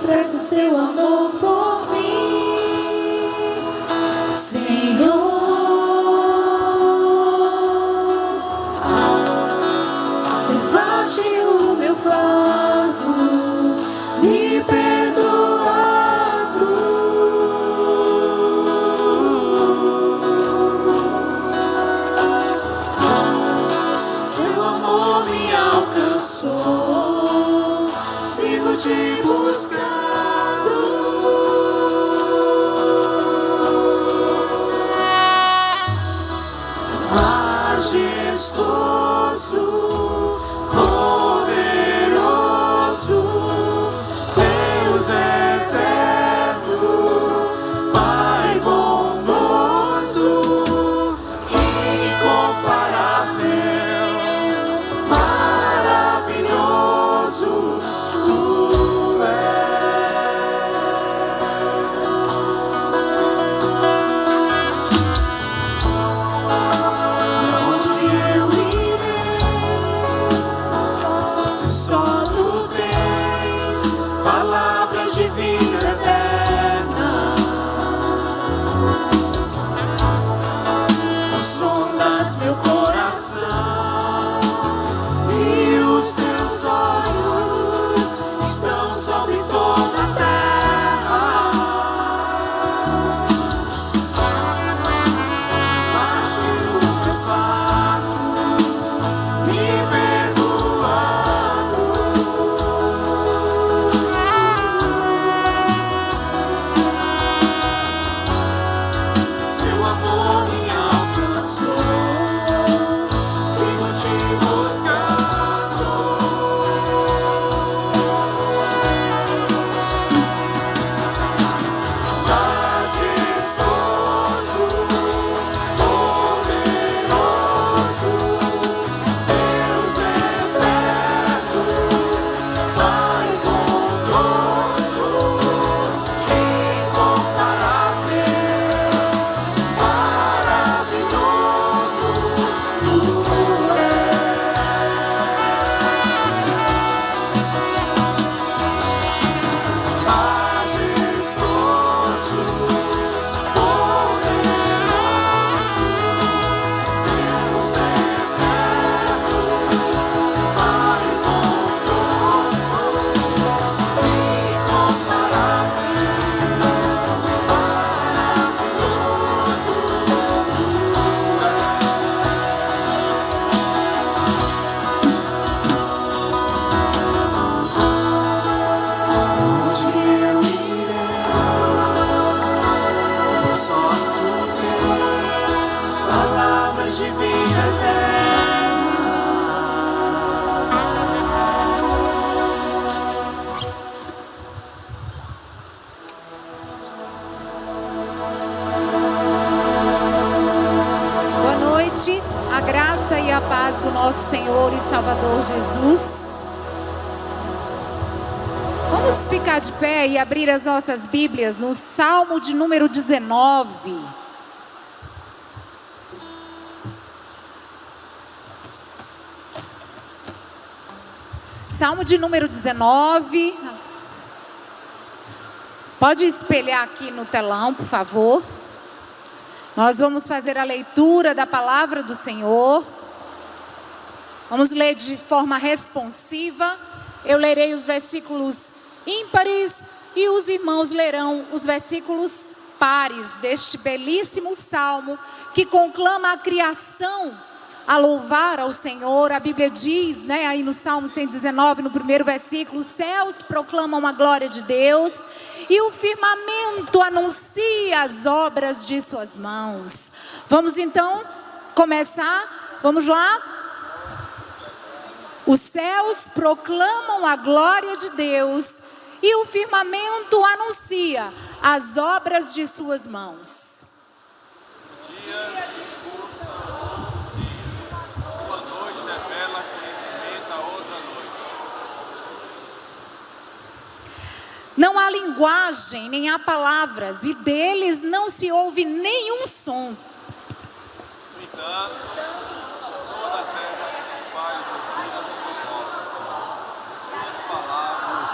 expresse o seu amor por mim, Senhor. Levaste o meu fardo, me perdoa a cruz. Seu amor me alcançou, sigo te buscando. Majestoso, poderoso, Deus eterno, Pai bondoso, incomparável, maravilhoso, Tu és. Aonde eu irei, se só Tu tens palavras de vida eterna? Tu sondas meu coração e os Teus olhos estão sobre toda a terra. Levaste o meu fardo, me perdoando. Seu amor me alcançou, sigo te buscando. Majestoso, poderoso, Deus eterno, Pai bondoso, incomparável, maravilhoso, Tu majestoso, poderoso, Deus eterno, Pai bondoso, incomparável, maravilhoso, onde eu irei, só Tu tens palavras de vida eterna. Boa noite, a graça e a paz do nosso Senhor e Salvador Jesus. Vamos ficar de pé e abrir as nossas Bíblias no Salmo de número 19. Salmo de número 19. Pode espelhar aqui no telão, por favor. Nós vamos fazer a leitura da palavra do Senhor. Vamos ler de forma responsiva. Eu lerei os versículos ímpares e os irmãos lerão os versículos pares deste belíssimo salmo que conclama a criação a louvar ao Senhor. A Bíblia diz, aí no Salmo 119, no primeiro versículo: os céus proclamam a glória de Deus e o firmamento anuncia as obras de suas mãos. Vamos então começar? Vamos lá? Os céus proclamam a glória de Deus e o firmamento anuncia as obras de suas mãos. Não há linguagem, nem há palavras, e deles não se ouve nenhum som. No entanto, toda a terra faz ouvir a sua voz. Suas palavras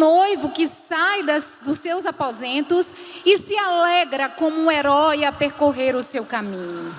noivo que sai dos seus aposentos e se alegra como um herói a percorrer o seu caminho.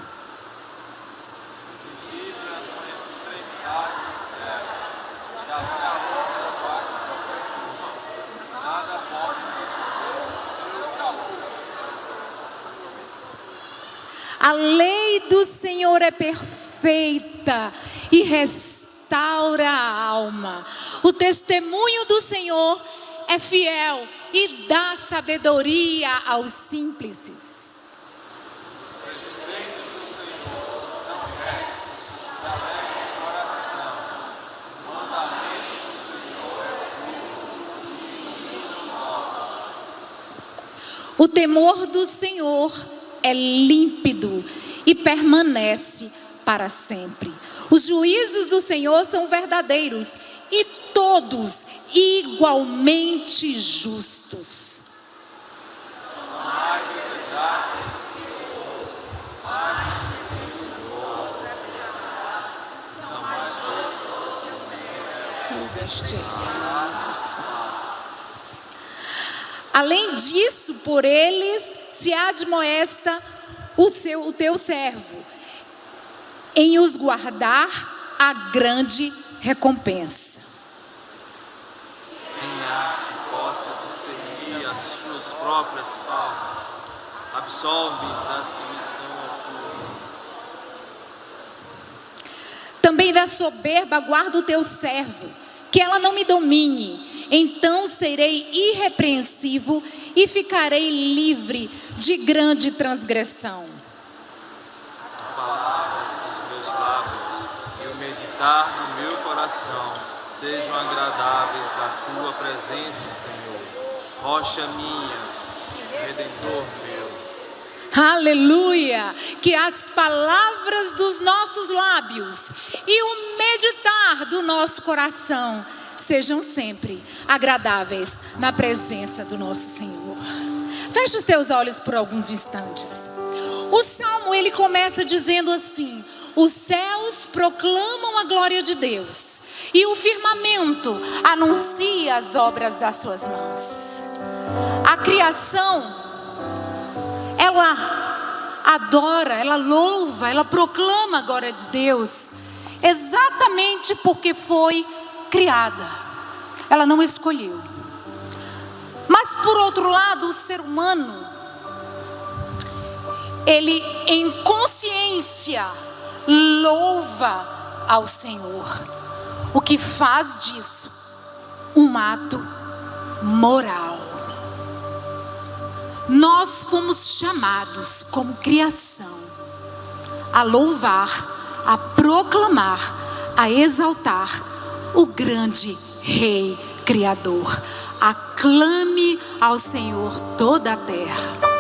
A lei do Senhor é perfeita e restaura a alma. O testemunho do Senhor é fiel e dá sabedoria aos simples. O temor do Senhor é límpido e permanece para sempre. Os juízos do Senhor são verdadeiros e todos igualmente justos. Além disso, por eles se admoesta o teu servo, em os guardar a grande recompensa. Quem há que possa discernir as suas próprias faltas, absolve das que lhe são ocultas. Também da soberba guarda o teu servo, que ela não me domine. Então serei irrepreensível e ficarei livre de grande transgressão. As palavras dos meus lábios e o meditar do meu coração sejam agradáveis da tua presença, Senhor, rocha minha, redentor meu. Aleluia! Que as palavras dos nossos lábios e o meditar do nosso coração sejam sempre agradáveis na presença do nosso Senhor. Feche os teus olhos por alguns instantes. O Salmo, ele começa dizendo assim: os céus proclamam a glória de Deus e o firmamento anuncia as obras das suas mãos. A criação, ela adora, ela louva, ela proclama a glória de Deus, exatamente porque foi criada. Ela não escolheu. Mas por outro lado, o ser humano, ele em consciência louva ao Senhor, o que faz disso um ato moral. Nós fomos chamados como criação a louvar, a proclamar, a exaltar o grande Rei Criador. Aclame ao Senhor toda a terra.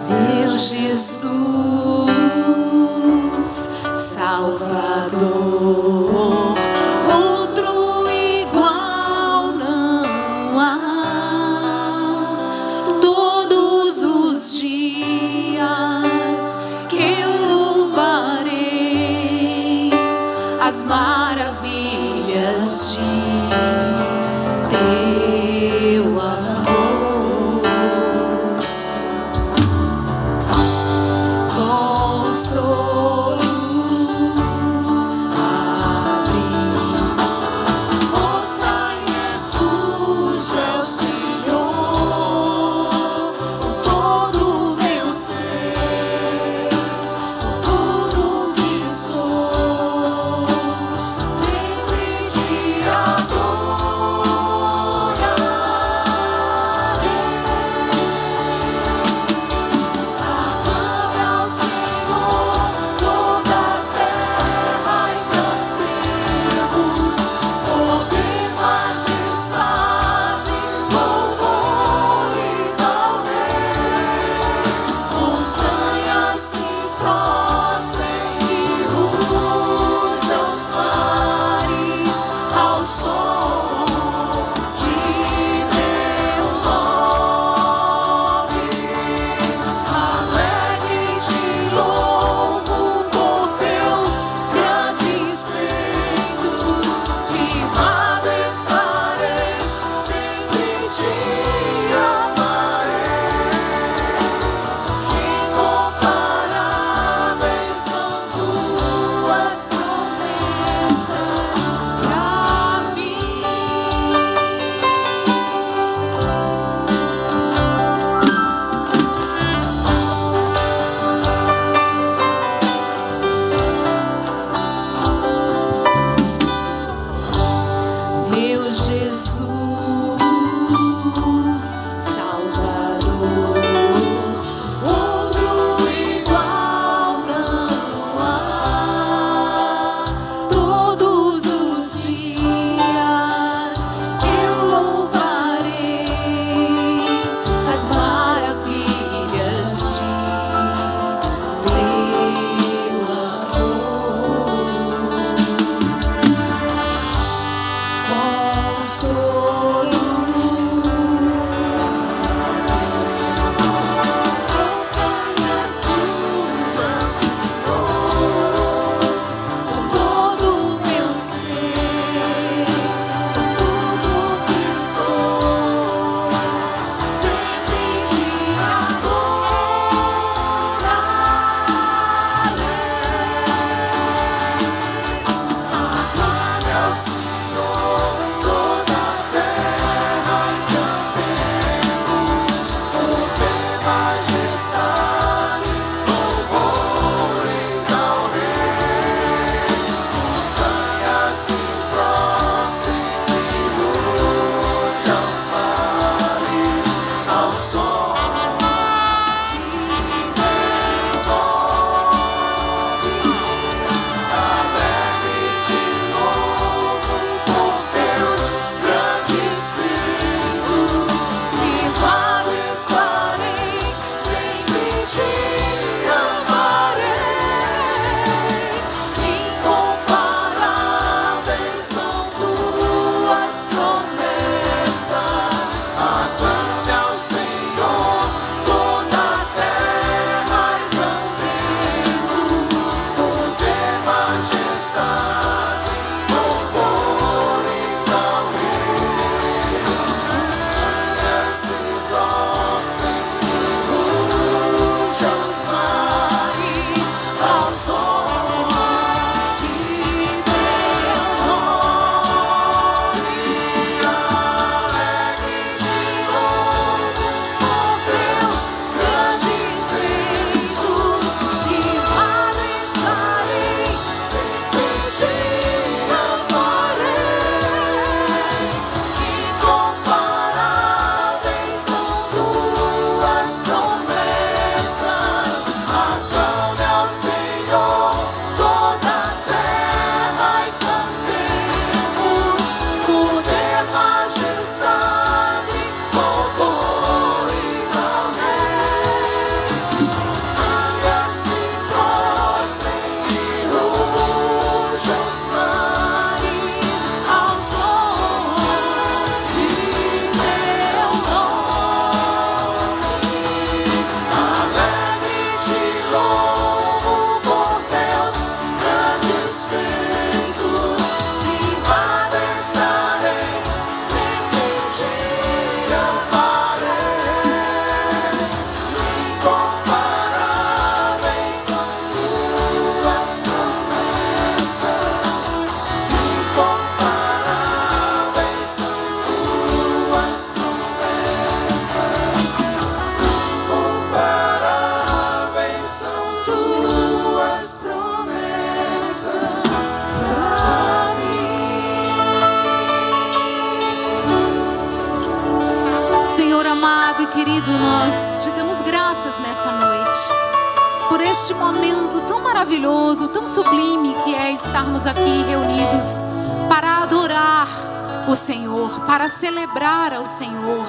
Meu Jesus, Salvador, outro igual não há. Todos os dias que eu louvarei as maravilhas de teu amor. querido, nós te damos graças nesta noite por este momento tão maravilhoso, tão sublime que é estarmos aqui reunidos para adorar o Senhor, para celebrar ao Senhor,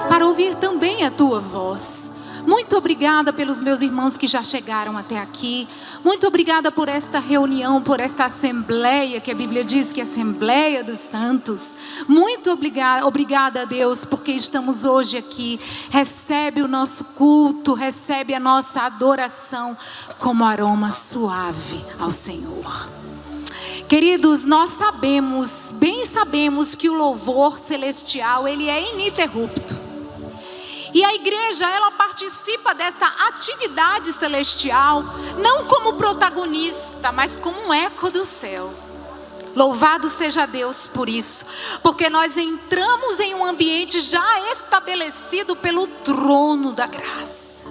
para ouvir também a tua voz. Muito obrigada pelos meus irmãos que já chegaram até aqui. Muito obrigada por esta reunião, por esta assembleia, que a Bíblia diz que é a Assembleia dos Santos. Muito obrigada a Deus, porque estamos hoje aqui. Recebe o nosso culto, recebe a nossa adoração como aroma suave ao Senhor. Queridos, nós sabemos, bem sabemos que o louvor celestial, ele é ininterrupto. E a igreja, ela participa desta atividade celestial, não como protagonista, mas como um eco do céu. Louvado seja Deus por isso, porque nós entramos em um ambiente já estabelecido pelo trono da graça.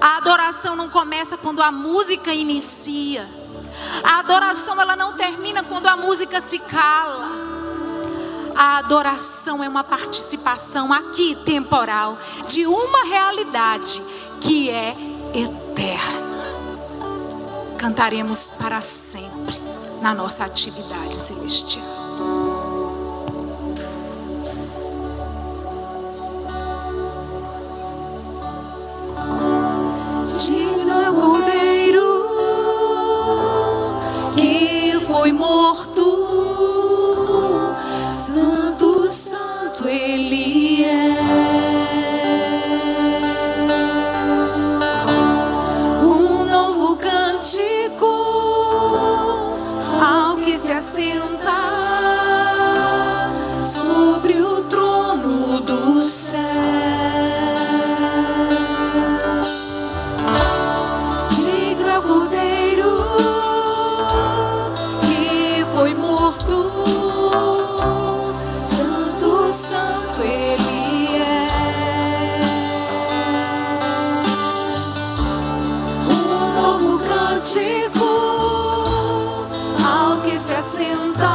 A adoração não começa quando a música inicia. A adoração, ela não termina quando a música se cala. A adoração é uma participação aqui temporal de uma realidade que é eterna. Cantaremos para sempre na nossa atividade celestial. Digno é o Cordeiro que foi morto. Santo, santo Ele é. Um novo cântico ao que se assenta sobre o trono do céu. Digno é o Cordeiro que foi morto. Santo Ele é. Um novo cântico ao que se assenta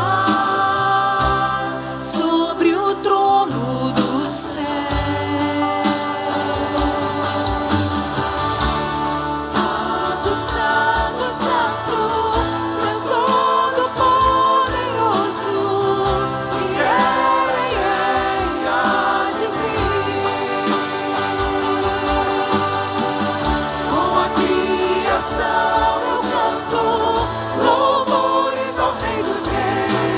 sobre o trono do céu. Santo, santo, santo, Deus Todo-Poderoso, que era e há de vir. Com a criação eu canto louvores ao Rei dos Reis.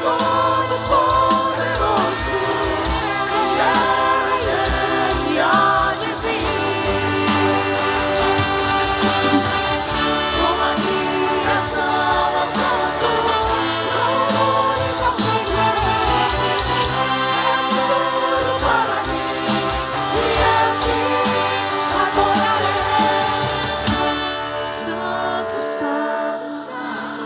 Todo-Poderoso, que há de vir. Com a criação eu canto louvores ao Senhor. És tudo para mim e eu te adorarei. Santo, Santo, Santo.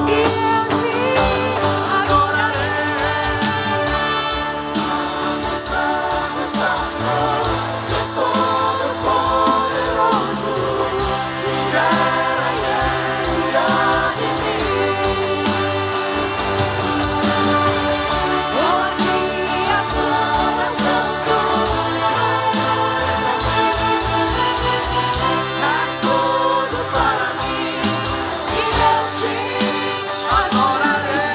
E eu te adorarei. Santo, Santo, Santo, Deus Todo-Poderoso, que era e há de vir. Com a criação eu canto louvores ao Senhor. És tudo para mim e eu te adorarei.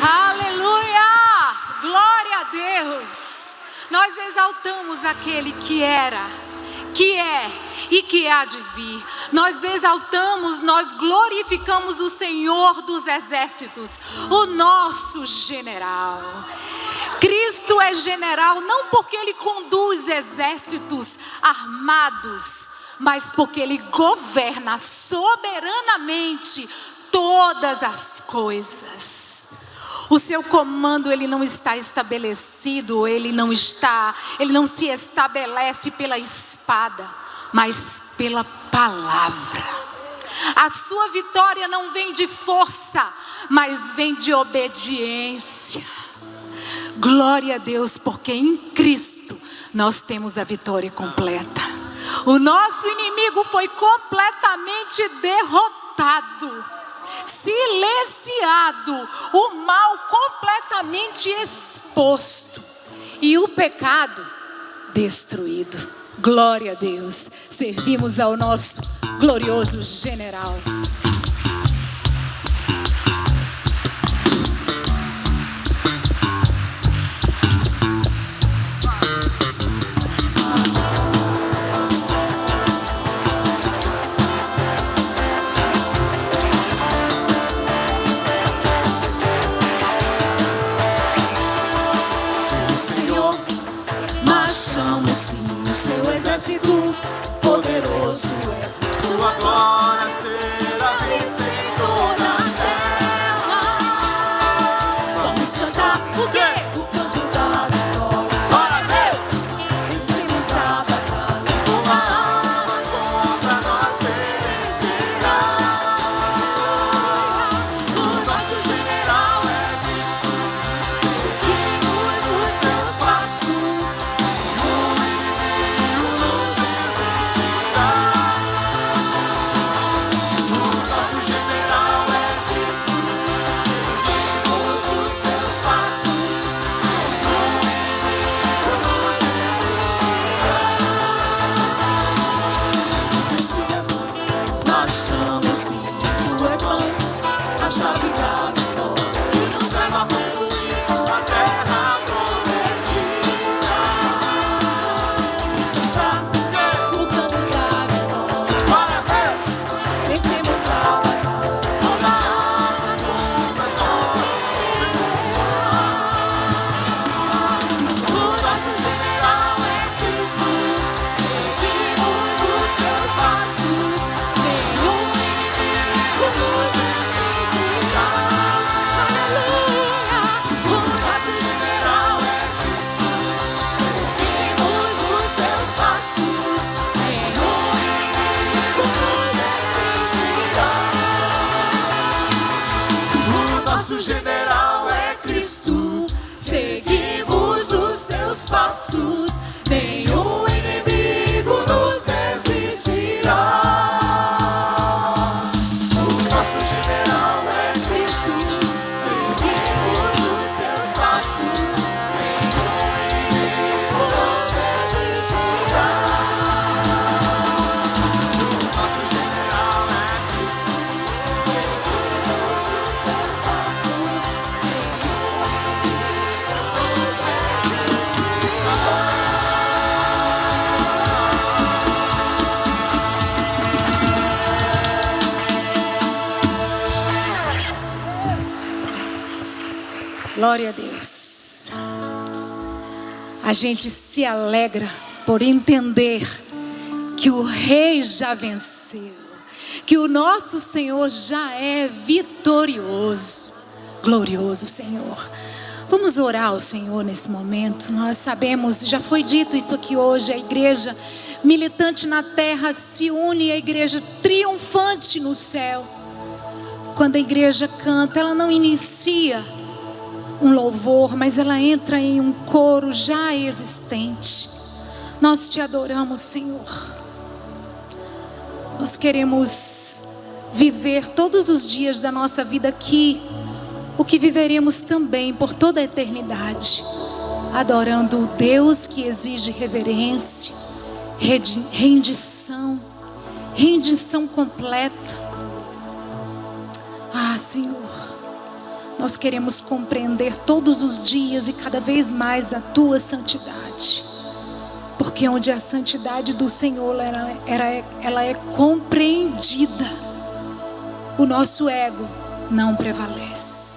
Aleluia! Glória a Deus! Nós exaltamos aquele que era, que é e que há de vir. Nós exaltamos, nós glorificamos o Senhor dos exércitos, o nosso general. Cristo é general não porque Ele conduz exércitos armados, mas porque Ele governa soberanamente todas as coisas. O seu comando, ele não está estabelecido, ele não se estabelece pela espada, mas pela palavra. A sua vitória não vem de força, mas vem de obediência. Glória a Deus, porque em Cristo nós temos a vitória completa. O nosso inimigo foi completamente derrotado, silenciado, o mal completamente exposto e o pecado destruído. Glória a Deus, servimos ao nosso glorioso general. Marchamos sim, o seu exército poderoso é. Sua glória será vencedora na terra. Vamos cantar o quê? O canto da vitória. Glória a Deus! Vencemos a batalha. Uma arma contra nós perecerá. O nosso general é Cristo. Seguimos os seus passos. Marchamos sim em suas mãos, a chave da vitória, que nos leva a possuir a terra prometida. Vamos cantar o canto da vitória. Glória a Deus! Vencemos a batalha. Toda arma contra nós perecerá. O nosso general é Cristo. Seguimos os seus passos. Nenhum inimigo Glória a Deus. A gente se alegra por entender que o Rei já venceu, que o nosso Senhor já é vitorioso. Glorioso Senhor. Vamos orar ao Senhor nesse momento. Nós sabemos, já foi dito isso aqui hoje, a igreja militante na terra se une à igreja triunfante no céu. Quando a igreja canta, ela não inicia um louvor, mas ela entra em um coro já existente. Nós te adoramos, Senhor. Nós queremos viver todos os dias da nossa vida aqui o que viveremos também por toda a eternidade, adorando o Deus que exige reverência, rendição completa. Ah, Senhor, nós queremos compreender todos os dias e cada vez mais a Tua santidade, porque onde a santidade do Senhor ela é compreendida, o nosso ego não prevalece.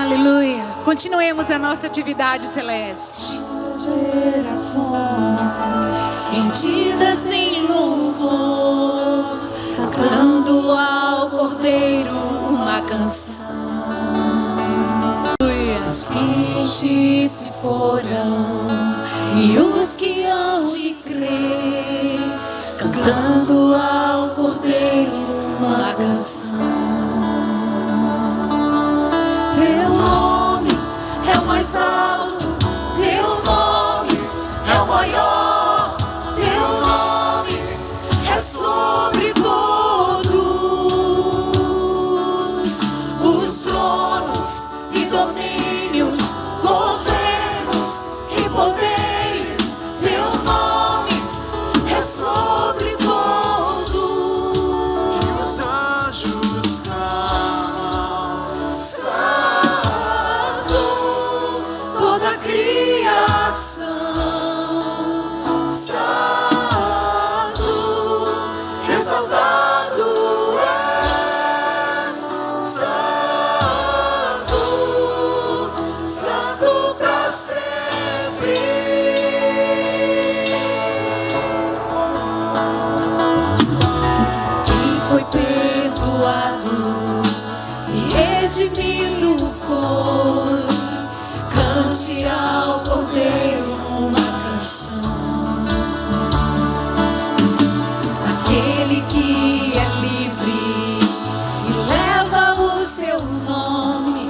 Aleluia. Continuemos a nossa atividade celeste. Gerações rendidas em louvor, cantando ao Cordeiro uma canção. Os que te se foram e os que hão de crer, cantando ao Cordeiro uma canção. Teu nome é o mais alto, teu nome é o maior, teu nome é sobre todos os tronos e domínios, governos e poderes. Teu nome é sobre todos. E os anjos clamam: Santo, toda a criação. Santo, exaltado és. Santo, Santo para sempre. Quem foi perdoado e redimido foi, cante ao Cordeiro uma canção. Aquele que é livre e leva o seu nome,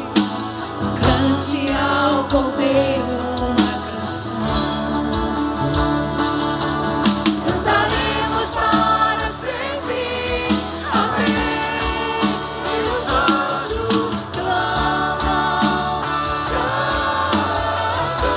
cante ao Cordeiro uma canção. Cantaremos para sempre, amém. E os anjos clamam: Santo,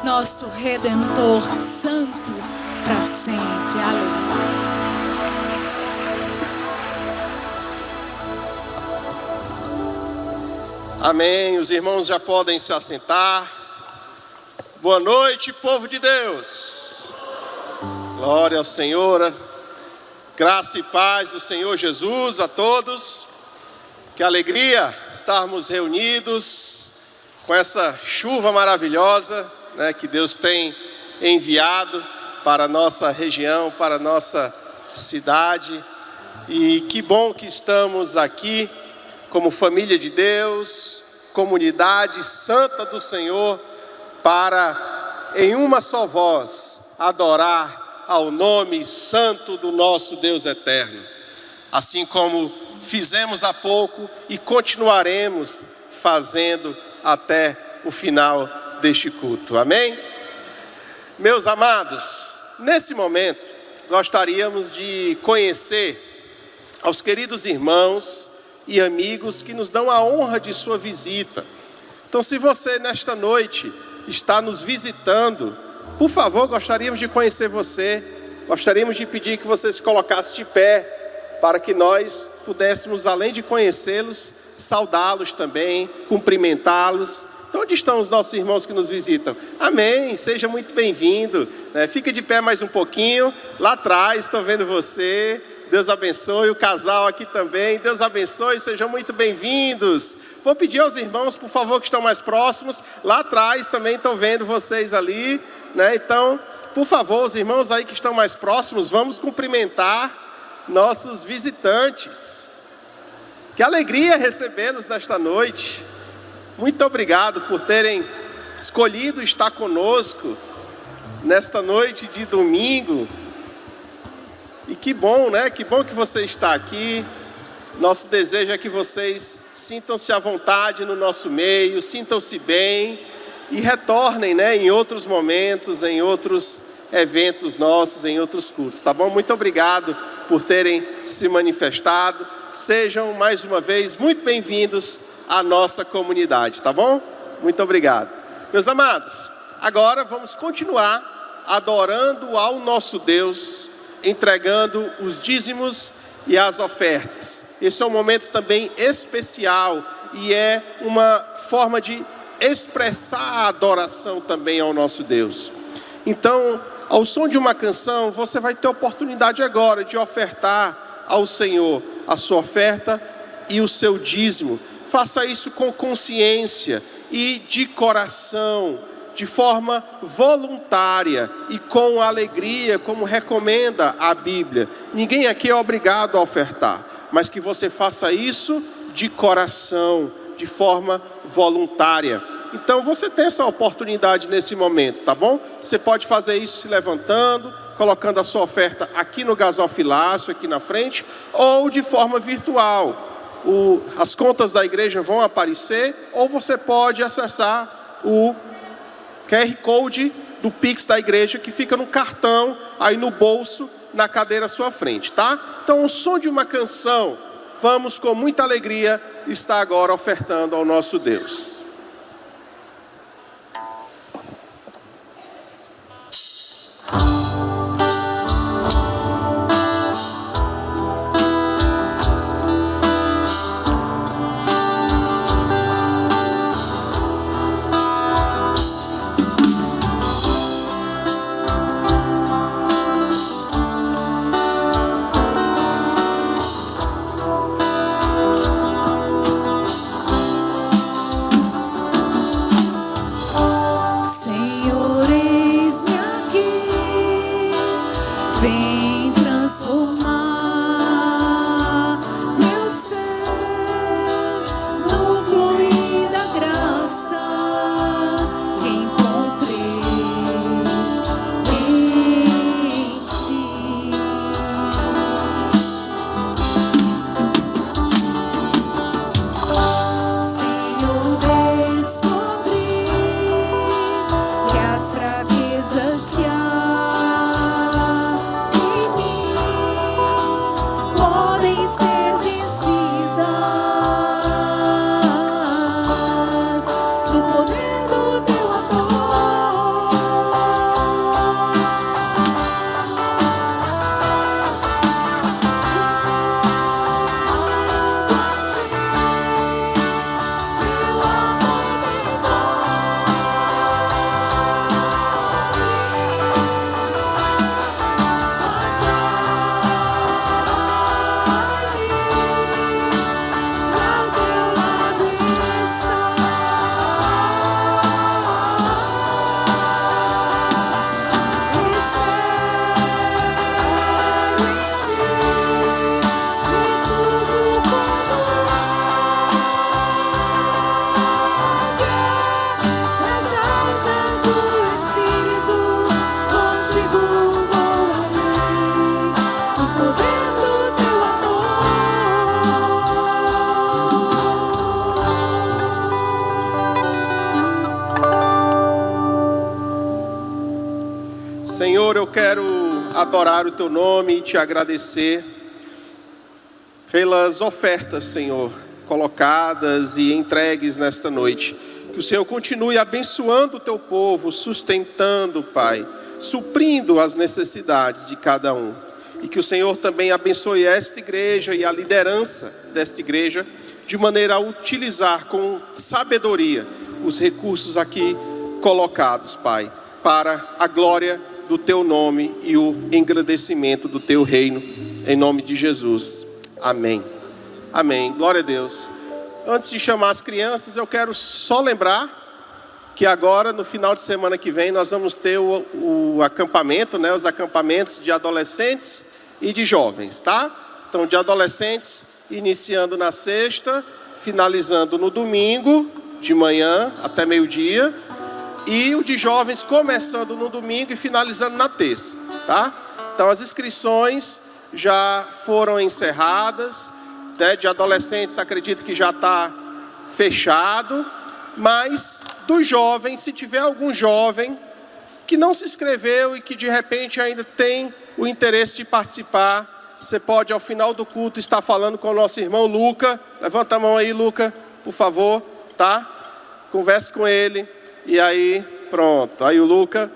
nosso Redentor santo para sempre. Aleluia. Amém. Os irmãos já podem se assentar. Boa noite, povo de Deus. Glória ao Senhor. Graça e paz do Senhor Jesus a todos. Que alegria estarmos reunidos com essa chuva maravilhosa, né, que Deus tem enviado para a nossa região, para a nossa cidade. E que bom que estamos aqui como família de Deus, comunidade santa do Senhor, para em uma só voz adorar ao nome santo do nosso Deus eterno. Assim como fizemos há pouco e continuaremos fazendo até o final deste culto. Amém? Meus amados, nesse momento gostaríamos de conhecer aos queridos irmãos e amigos que nos dão a honra de sua visita. Então, se você nesta noite está nos visitando, por favor, gostaríamos de conhecer você, gostaríamos de pedir que você se colocasse de pé, para que nós pudéssemos, além de conhecê-los, saudá-los também, cumprimentá-los. Então, onde estão os nossos irmãos que nos visitam? Amém, seja muito bem-vindo, né? Fica de pé mais um pouquinho, lá atrás, estou vendo você. Deus abençoe, o casal aqui também, Deus abençoe, sejam muito bem-vindos. Vou pedir aos irmãos, por favor, que estão mais próximos, lá atrás também estou vendo vocês ali, né? Então, por favor, os irmãos aí que estão mais próximos, vamos cumprimentar nossos visitantes. Que alegria recebê-los nesta noite. Muito obrigado por terem escolhido estar conosco nesta noite de domingo. E que bom, né? Que bom que você está aqui. Nosso desejo é que vocês sintam-se à vontade no nosso meio, sintam-se bem e retornem, né, em outros momentos, em outros eventos nossos, em outros cultos, tá bom? Muito obrigado por terem se manifestado. Sejam mais uma vez muito bem-vindos à nossa comunidade, tá bom? Muito obrigado. Meus amados, agora vamos continuar adorando ao nosso Deus, entregando os dízimos e as ofertas. Esse é um momento também especial e é uma forma de expressar a adoração também ao nosso Deus. Então, ao som de uma canção, você vai ter oportunidade agora de ofertar ao Senhor a sua oferta e o seu dízimo. Faça isso com consciência e de coração, de forma voluntária e com alegria, como recomenda a Bíblia. Ninguém aqui é obrigado a ofertar, mas que você faça isso de coração, de forma voluntária. Então você tem essa oportunidade nesse momento, tá bom? Você pode fazer isso se levantando, colocando a sua oferta aqui no gasofilácio, aqui na frente, ou de forma virtual. As contas da igreja vão aparecer, ou você pode acessar o QR Code do Pix da igreja, que fica no cartão, aí no bolso, na cadeira à sua frente, tá? Então, o som de uma canção, vamos com muita alegria estar agora ofertando ao nosso Deus. eu quero adorar o teu nome e te agradecer pelas ofertas, Senhor, colocadas e entregues nesta noite. Que o Senhor continue abençoando o teu povo, sustentando, Pai, suprindo as necessidades de cada um. E que o Senhor também abençoe esta igreja e a liderança desta igreja, de maneira a utilizar com sabedoria os recursos aqui colocados, Pai, para a glória do teu nome e o engrandecimento do teu reino, em nome de Jesus. Amém. Amém. Glória a Deus. Antes de chamar as crianças, eu quero só lembrar que agora, no final de semana que vem, nós vamos ter o acampamento, né? Os acampamentos de adolescentes e de jovens, tá? Então, de adolescentes, iniciando na sexta, finalizando no domingo, de manhã até meio-dia. E o de jovens começando no domingo e finalizando na terça, tá? Então, as inscrições já foram encerradas, né? De adolescentes, acredito que já está fechado. Mas dos jovens, se tiver algum jovem que não se inscreveu e que de repente ainda tem o interesse de participar, você pode ao final do culto estar falando com o nosso irmão Luca. Levanta a mão aí, Luca, por favor, tá? Converse com ele e aí pronto, aí o Luca,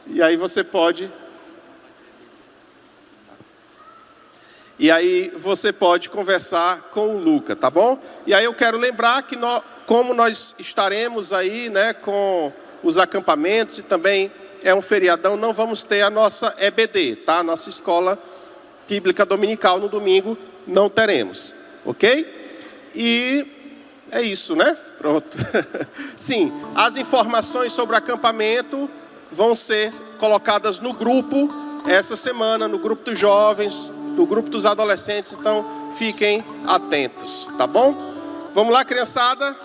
e aí você pode conversar com o Luca, tá bom? E aí eu quero lembrar que como nós estaremos aí, né, com os acampamentos e também é um feriadão, não vamos ter a nossa EBD, tá? Nossa escola bíblica dominical no domingo não teremos, ok? E é isso, né? Pronto. Sim, as informações sobre o acampamento vão ser colocadas no grupo essa semana, no grupo dos jovens, no grupo dos adolescentes, então fiquem atentos, tá bom? Vamos lá, criançada?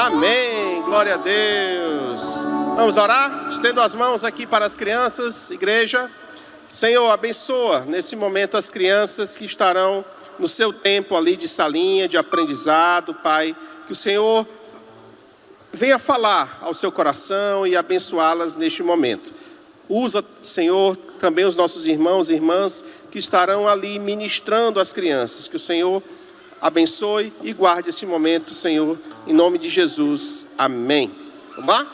Amém, glória a Deus. Vamos orar? Estendo as mãos aqui para as crianças, igreja. Senhor, abençoa nesse momento as crianças que estarão no seu tempo ali de salinha, de aprendizado, Pai. Que o Senhor venha falar ao seu coração e abençoá-las neste momento. Usa, Senhor, também os nossos irmãos e irmãs que estarão ali ministrando às crianças. Que o Senhor abençoe e guarde esse momento, Senhor, em nome de Jesus. Amém. Vamos lá?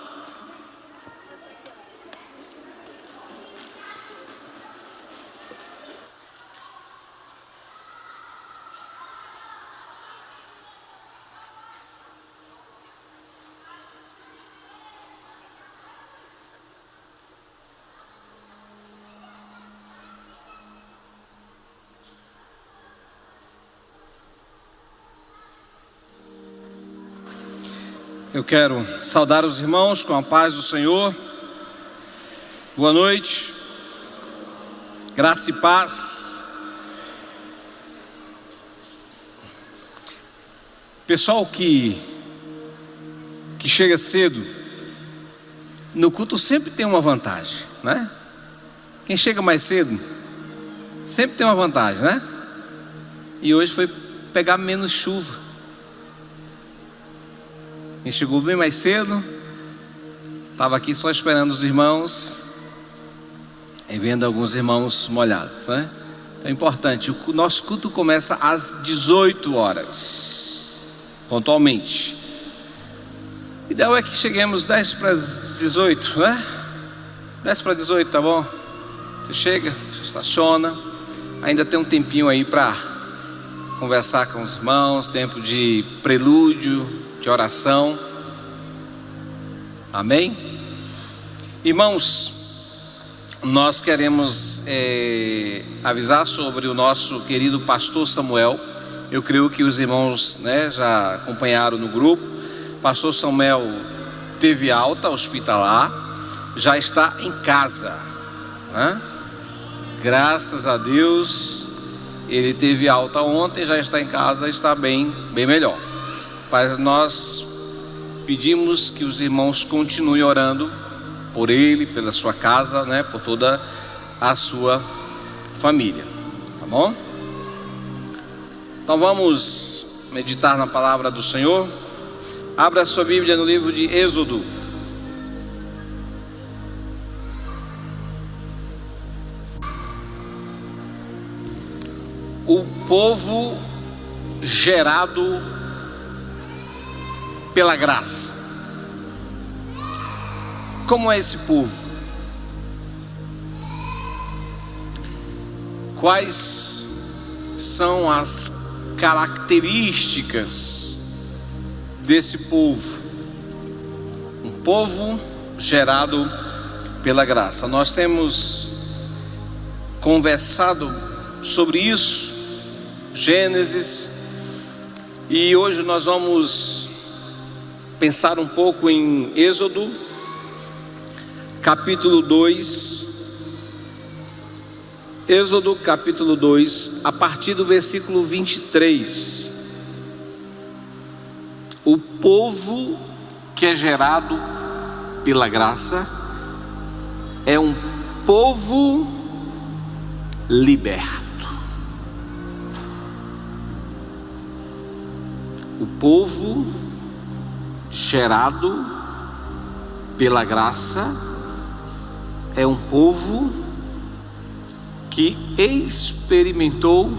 Eu quero saudar os irmãos com a paz do Senhor. Boa noite, graça e paz. Pessoal que chega cedo, no culto sempre tem uma vantagem, né? Quem chega mais cedo, sempre tem uma vantagem, né? E hoje foi pegar menos chuva. Quem chegou bem mais cedo, estava aqui só esperando os irmãos, e vendo alguns irmãos molhados, né? Então é importante, o nosso culto começa às 18 horas, pontualmente. O ideal é que cheguemos 10 para as 18, né? 10 para 18, tá bom? Você chega, você estaciona, ainda tem um tempinho aí para conversar com os irmãos, tempo de prelúdio, de oração. Amém? Irmãos, nós queremos avisar sobre o nosso querido pastor Samuel. Eu creio que os irmãos, né, já acompanharam no grupo. Pastor Samuel teve alta hospitalar, já está em casa, né? Graças a Deus, ele teve alta ontem, já está em casa, está bem melhor. Mas nós pedimos que os irmãos continuem orando por ele, pela sua casa, né, por toda a sua família, tá bom? Então vamos meditar na palavra do Senhor. Abra sua Bíblia no livro de Êxodo. O povo gerado pela graça. Como é esse povo? Quais são as características desse povo? Um povo gerado pela graça. Nós temos conversado sobre isso, Gênesis, e hoje nós vamos pensar um pouco em Êxodo, capítulo 2. Êxodo, capítulo 2, a partir do versículo 23. O povo que é gerado pela graça é um povo liberto. O povo gerado pela graça é um povo que experimentou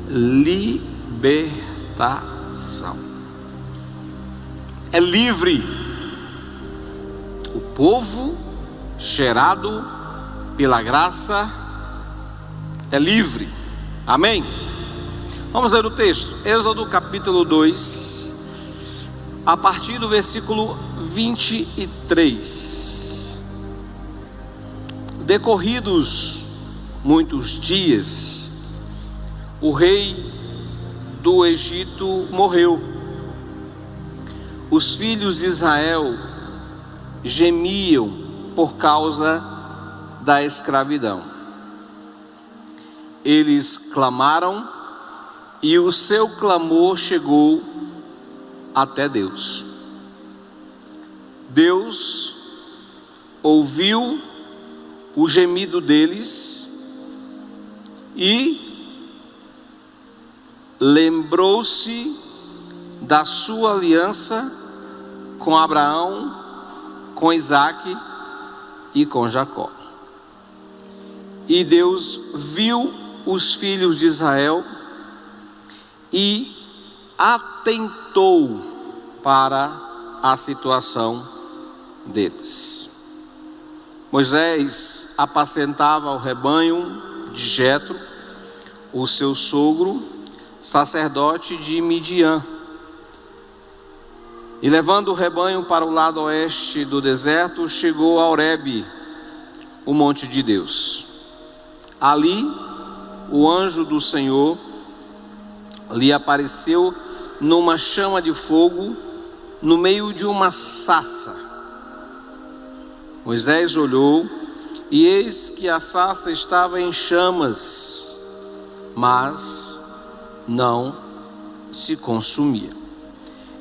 libertação. É livre. O povo gerado pela graça é livre. Amém? Vamos ler o texto. Êxodo capítulo 2, a partir do versículo 23. Decorridos muitos dias, o rei do Egito morreu. Os filhos de Israel gemiam por causa da escravidão. Eles clamaram e o seu clamor chegou até Deus. Deus ouviu o gemido deles e lembrou-se da sua aliança com Abraão, com Isaque e com Jacó. E Deus viu os filhos de Israel e atentou para a situação deles. Moisés apacentava o rebanho de Jetro, o seu sogro, sacerdote de Midian. E levando o rebanho para o lado oeste do deserto, chegou a Horebe, o monte de Deus. Ali, o anjo do Senhor lhe apareceu numa chama de fogo, no meio de uma sarça. Moisés olhou, e eis que a sarça estava em chamas, mas não se consumia.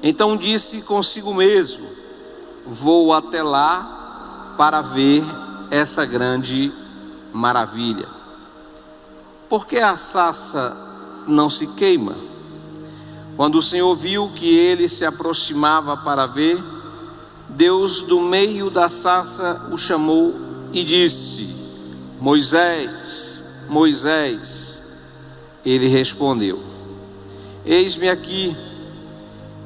Então disse consigo mesmo: vou até lá para ver essa grande maravilha. Por que a sarça não se queima? Quando o Senhor viu que ele se aproximava para ver, Deus do meio da sarça o chamou e disse: Moisés, Moisés. Ele respondeu: eis-me aqui.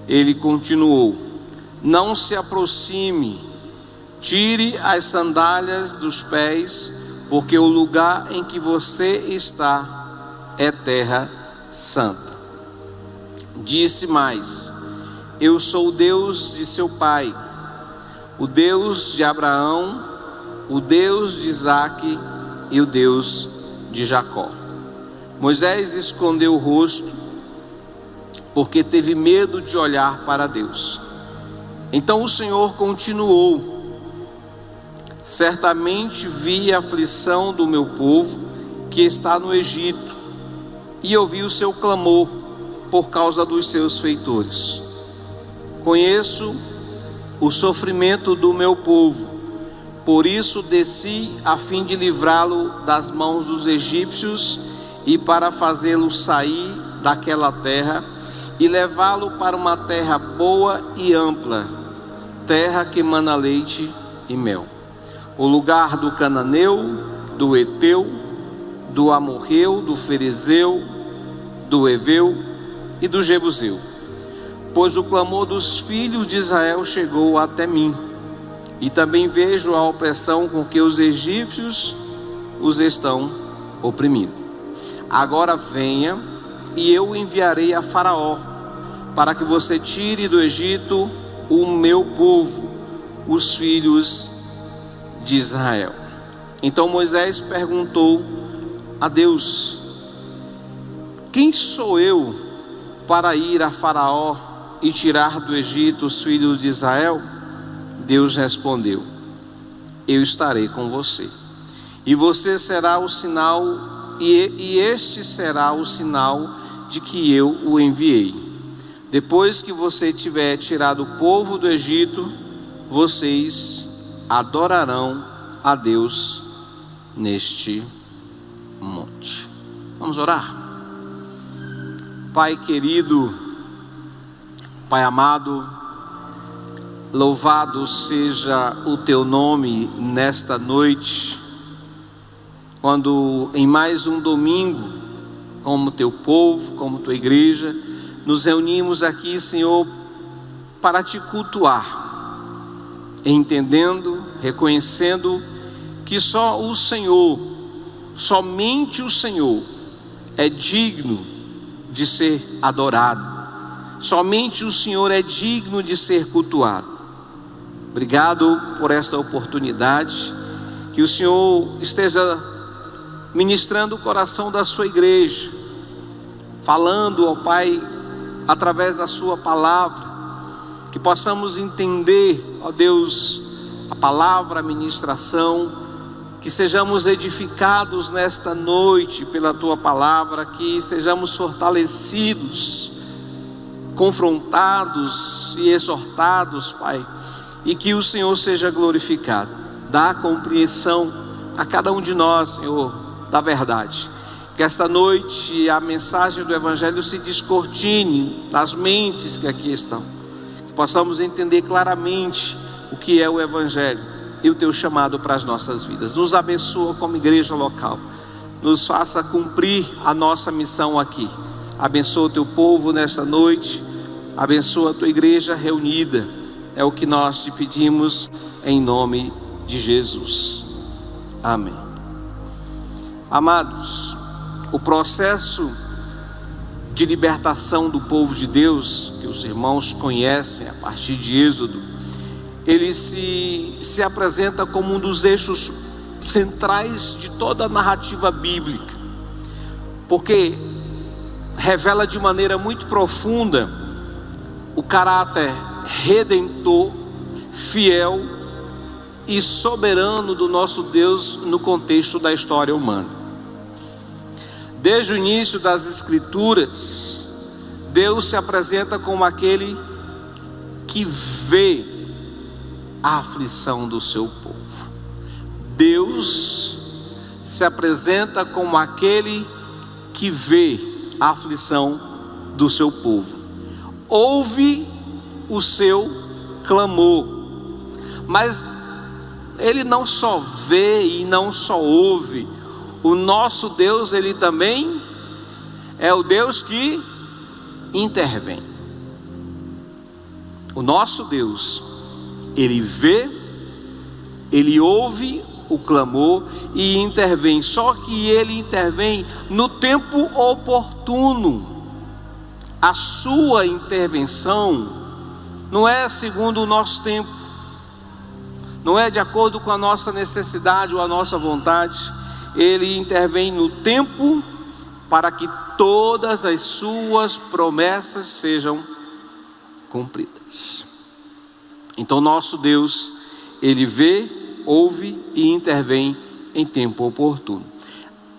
Ele continuou: não se aproxime, tire as sandálias dos pés, porque o lugar em que você está é terra santa. Disse mais: eu sou o Deus de seu pai, o Deus de Abraão, o Deus de Isaque e o Deus de Jacó. Moisés escondeu o rosto, porque teve medo de olhar para Deus. Então o Senhor continuou: certamente vi a aflição do meu povo que está no Egito, e ouvi o seu clamor por causa dos seus feitores. Conheço o sofrimento do meu povo, por isso desci a fim de livrá-lo das mãos dos egípcios e para fazê-lo sair daquela terra e levá-lo para uma terra boa e ampla, terra que mana leite e mel, o lugar do cananeu, do Eteu, do Amorreu, do Ferezeu, do Eveu e do Jebuseu. Pois o clamor dos filhos de Israel chegou até mim, e também vejo a opressão com que os egípcios os estão oprimindo. Agora venha, e eu o enviarei a Faraó, para que você tire do Egito o meu povo, os filhos de Israel. Então Moisés perguntou a Deus: quem sou eu para ir a Faraó e tirar do Egito os filhos de Israel? Deus respondeu: eu estarei com você, e você será o sinal, e este será o sinal de que eu o enviei. Depois que você tiver tirado o povo do Egito, vocês adorarão a Deus neste monte. Vamos orar? Pai querido, Pai amado, louvado seja o teu nome nesta noite, quando em mais um domingo, como teu povo, como tua igreja, nos reunimos aqui, Senhor, para te cultuar, entendendo, reconhecendo que só o Senhor, somente o Senhor é digno de ser adorado, somente o Senhor é digno de ser cultuado. Obrigado por esta oportunidade, que o Senhor esteja ministrando o coração da sua igreja, falando ao Pai através da sua palavra, que possamos entender, ó Deus, a palavra, a ministração, que sejamos edificados nesta noite pela tua palavra, que sejamos fortalecidos, confrontados e exortados, Pai, e que o Senhor seja glorificado. Dá compreensão a cada um de nós, Senhor, da verdade. Que esta noite a mensagem do Evangelho se descortine nas mentes que aqui estão, que possamos entender claramente o que é o Evangelho e o teu chamado para as nossas vidas. Nos abençoa como igreja local, nos faça cumprir a nossa missão aqui. Abençoa o teu povo nesta noite, abençoa a tua igreja reunida. É o que nós te pedimos em nome de Jesus. Amém. Amados, o processo de libertação do povo de Deus, que os irmãos conhecem a partir de Êxodo, ele se apresenta como um dos eixos centrais de toda a narrativa bíblica, porque revela de maneira muito profunda o caráter redentor, fiel e soberano do nosso Deus no contexto da história humana. Desde o início das Escrituras, Deus se apresenta como aquele que vê a aflição do seu povo. Deus se apresenta como aquele que vê a aflição do seu povo, ouve o seu clamor, mas Ele não só vê e não só ouve. O nosso Deus, Ele também é o Deus que intervém. O nosso Deus, Ele vê, Ele ouve o clamor e intervém. Só que Ele intervém no tempo oportuno. A sua intervenção não é segundo o nosso tempo, não é de acordo com a nossa necessidade ou a nossa vontade. Ele intervém no tempo para que todas as suas promessas sejam cumpridas. Então nosso Deus, Ele vê, ouve e intervém em tempo oportuno.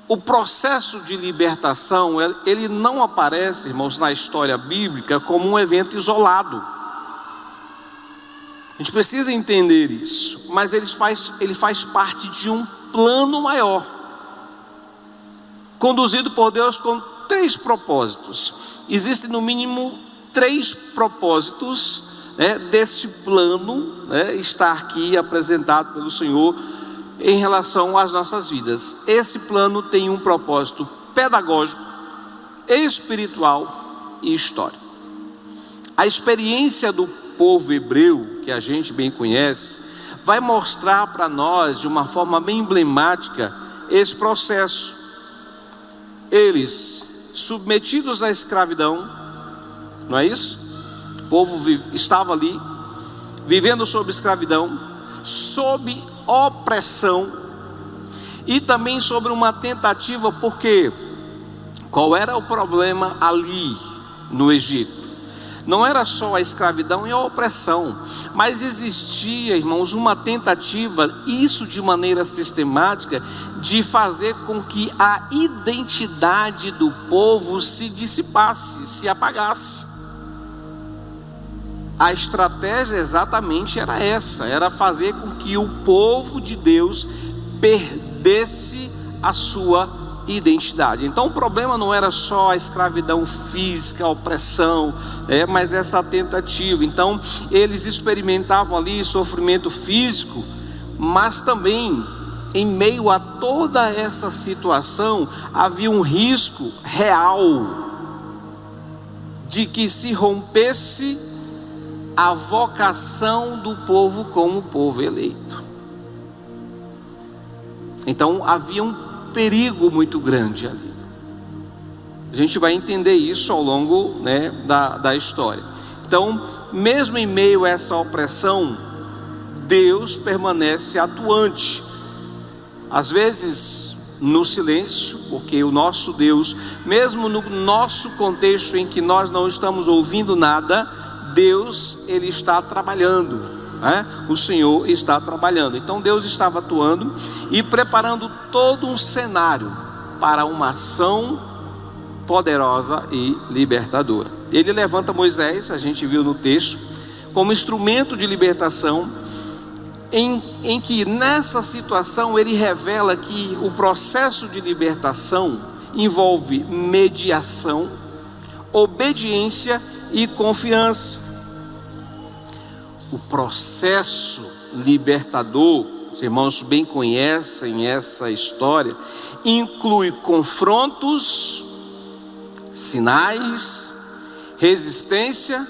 O processo de libertação, ele não aparece, irmãos, na história bíblica como um evento isolado. A gente precisa entender isso, mas ele faz parte de um plano maior, conduzido por Deus com 3 propósitos. Existem no mínimo 3 propósitos, desse plano, está aqui apresentado pelo Senhor em relação às nossas vidas. Esse plano tem um propósito pedagógico, espiritual e histórico. A experiência do povo hebreu, que a gente bem conhece, vai mostrar para nós de uma forma bem emblemática esse processo. Eles, submetidos à escravidão, não é isso? O povo estava ali, vivendo sob escravidão, sob opressão e também sobre uma tentativa, porque qual era o problema ali no Egito? Não era só a escravidão e a opressão, mas existia, irmãos, uma tentativa, isso de maneira sistemática, de fazer com que a identidade do povo se dissipasse, se apagasse. A estratégia exatamente era essa, era fazer com que o povo de Deus perdesse a sua identidade. Então o problema não era só a escravidão física, a opressão, mas essa tentativa. Então eles experimentavam ali sofrimento físico, mas também em meio a toda essa situação havia um risco real de que se rompesse a vocação do povo como povo eleito. Então havia um perigo muito grande ali. A gente vai entender isso ao longo da história. Então, mesmo em meio a essa opressão, Deus permanece atuante. Às vezes no silêncio, porque o nosso Deus, mesmo no nosso contexto em que nós não estamos ouvindo nada, Deus, Ele está trabalhando, o Senhor está trabalhando. Então Deus estava atuando e preparando todo um cenário para uma ação poderosa e libertadora. Ele levanta Moisés, a gente viu no texto, como instrumento de libertação, em que nessa situação ele revela que o processo de libertação envolve mediação, obediência e confiança. O processo libertador, os irmãos bem conhecem essa história, inclui confrontos, sinais, resistência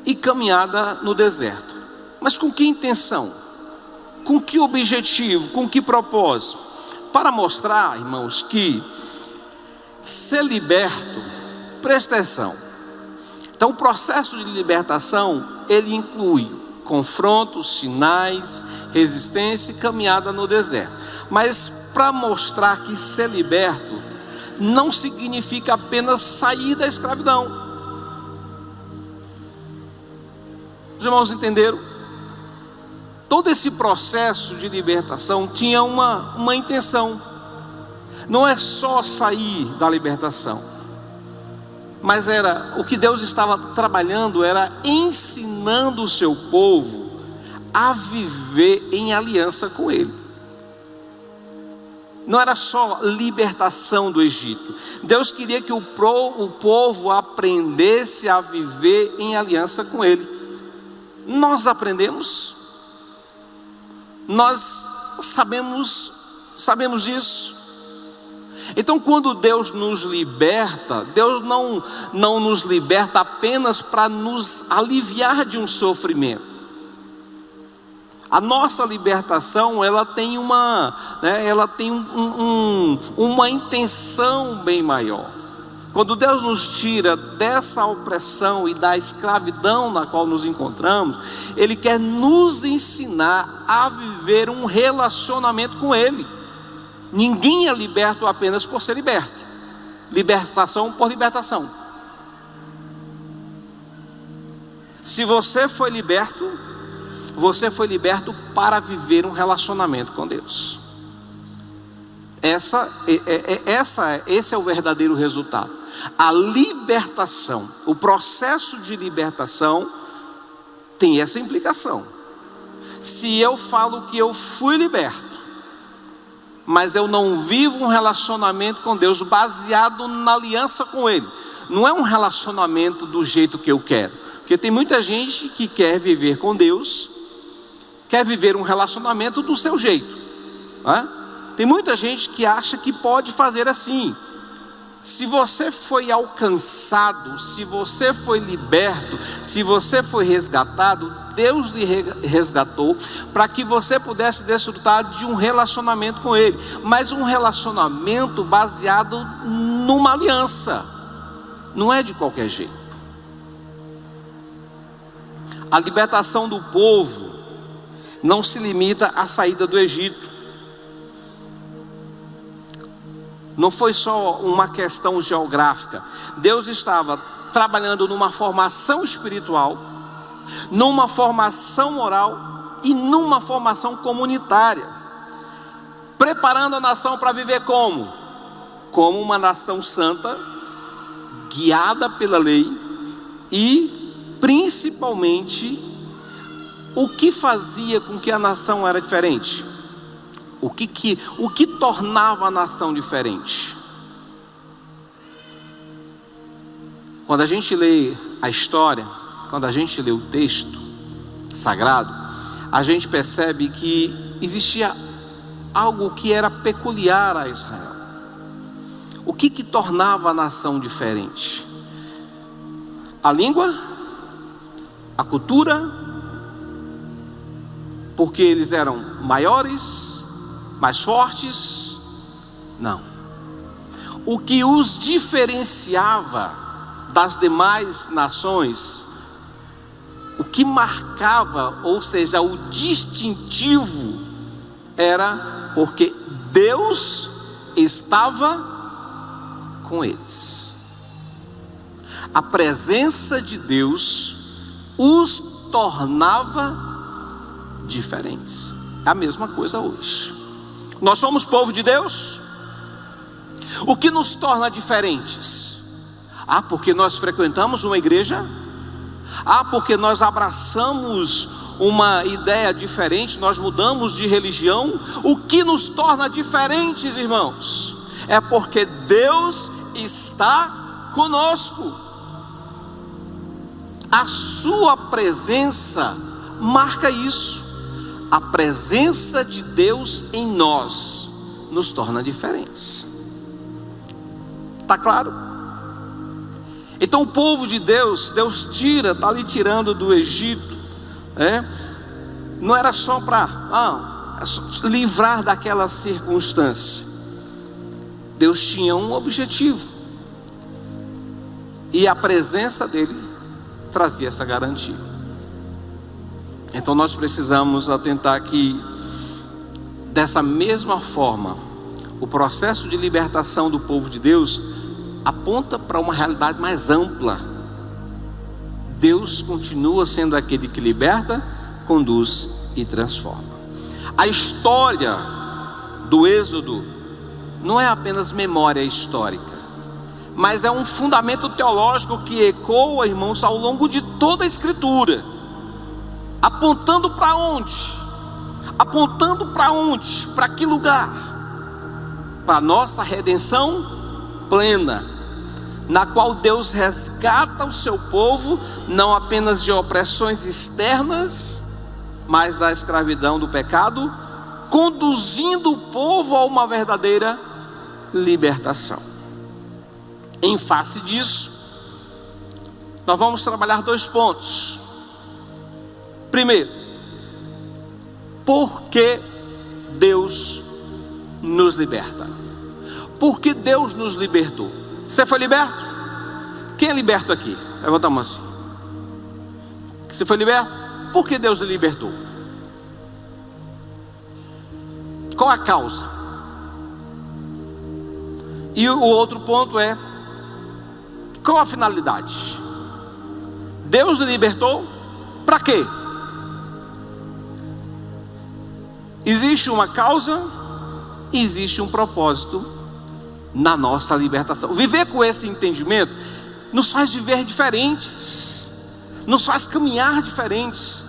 e caminhada no deserto. Mas com que intenção? Com que objetivo? Com que propósito? Para mostrar, irmãos, que ser liberto, presta atenção. Então o processo de libertação, ele inclui confrontos, sinais, resistência e caminhada no deserto. Mas para mostrar que ser liberto não significa apenas sair da escravidão. Os irmãos entenderam? Todo esse processo de libertação tinha uma intenção. Não é só sair da libertação, mas o que Deus estava trabalhando era ensinando o seu povo a viver em aliança com Ele. Não era só libertação do Egito. Deus queria que o povo aprendesse a viver em aliança com Ele. Nós aprendemos, nós sabemos disso. Então, quando Deus nos liberta, Deus não nos liberta apenas para nos aliviar de um sofrimento. A nossa libertação, ela tem uma intenção bem maior. Quando Deus nos tira dessa opressão e da escravidão na qual nos encontramos, Ele quer nos ensinar a viver um relacionamento com Ele. Ninguém é liberto apenas por ser liberto. Libertação por libertação. Se você foi liberto para viver um relacionamento com Deus. Esse é o verdadeiro resultado. A libertação, o processo de libertação tem essa implicação. Se eu falo que eu fui liberto, mas eu não vivo um relacionamento com Deus baseado na aliança com Ele, não é um relacionamento do jeito que eu quero, porque tem muita gente que quer viver com Deus, quer viver um relacionamento do seu jeito, né? Tem muita gente que acha que pode fazer assim. Se você foi alcançado, se você foi liberto, se você foi resgatado, Deus lhe resgatou para que você pudesse desfrutar de um relacionamento com Ele, mas um relacionamento baseado numa aliança, não é de qualquer jeito. A libertação do povo não se limita à saída do Egito. Não foi só uma questão geográfica. Deus estava trabalhando numa formação espiritual, numa formação moral e numa formação comunitária, preparando a nação para viver como uma nação santa, guiada pela lei, e principalmente o que fazia com que a nação era diferente. O que tornava a nação diferente? Quando a gente lê a história, quando a gente lê o texto sagrado, a gente percebe que existia algo que era peculiar a Israel. O que tornava a nação diferente? A língua? A cultura? Porque eles eram maiores, mais fortes? Não. O que os diferenciava das demais nações, o que marcava, ou seja, o distintivo, era porque Deus estava com eles. A presença de Deus os tornava diferentes. É a mesma coisa hoje. Nós somos povo de Deus. O que nos torna diferentes? Porque nós frequentamos uma igreja? Porque nós abraçamos uma ideia diferente, nós mudamos de religião? O que nos torna diferentes, irmãos? É porque Deus está conosco. A sua presença marca isso. A presença de Deus em nós nos torna diferentes. Está claro? Então o povo de Deus, Deus está ali tirando do Egito, não era só para livrar daquela circunstância. Deus tinha um objetivo, e a presença dele trazia essa garantia. Então nós precisamos atentar que, dessa mesma forma, o processo de libertação do povo de Deus aponta para uma realidade mais ampla. Deus continua sendo aquele que liberta, conduz e transforma. A história do Êxodo não é apenas memória histórica, mas é um fundamento teológico que ecoa, irmãos, ao longo de toda a Escritura, apontando para onde? Apontando para onde? Para que lugar? Para a nossa redenção plena, na qual Deus resgata o seu povo, não apenas de opressões externas, mas da escravidão do pecado, conduzindo o povo a uma verdadeira libertação. Em face disso, nós vamos trabalhar 2 pontos. Primeiro, por que Deus nos liberta? Por que Deus nos libertou? Você foi liberto? Quem é liberto aqui? Levanta a mão assim. Você foi liberto? Por que Deus lhe libertou? Qual a causa? E o outro ponto é: qual a finalidade? Deus lhe libertou para quê? Existe uma causa e existe um propósito na nossa libertação. Viver com esse entendimento nos faz viver diferentes, nos faz caminhar diferentes,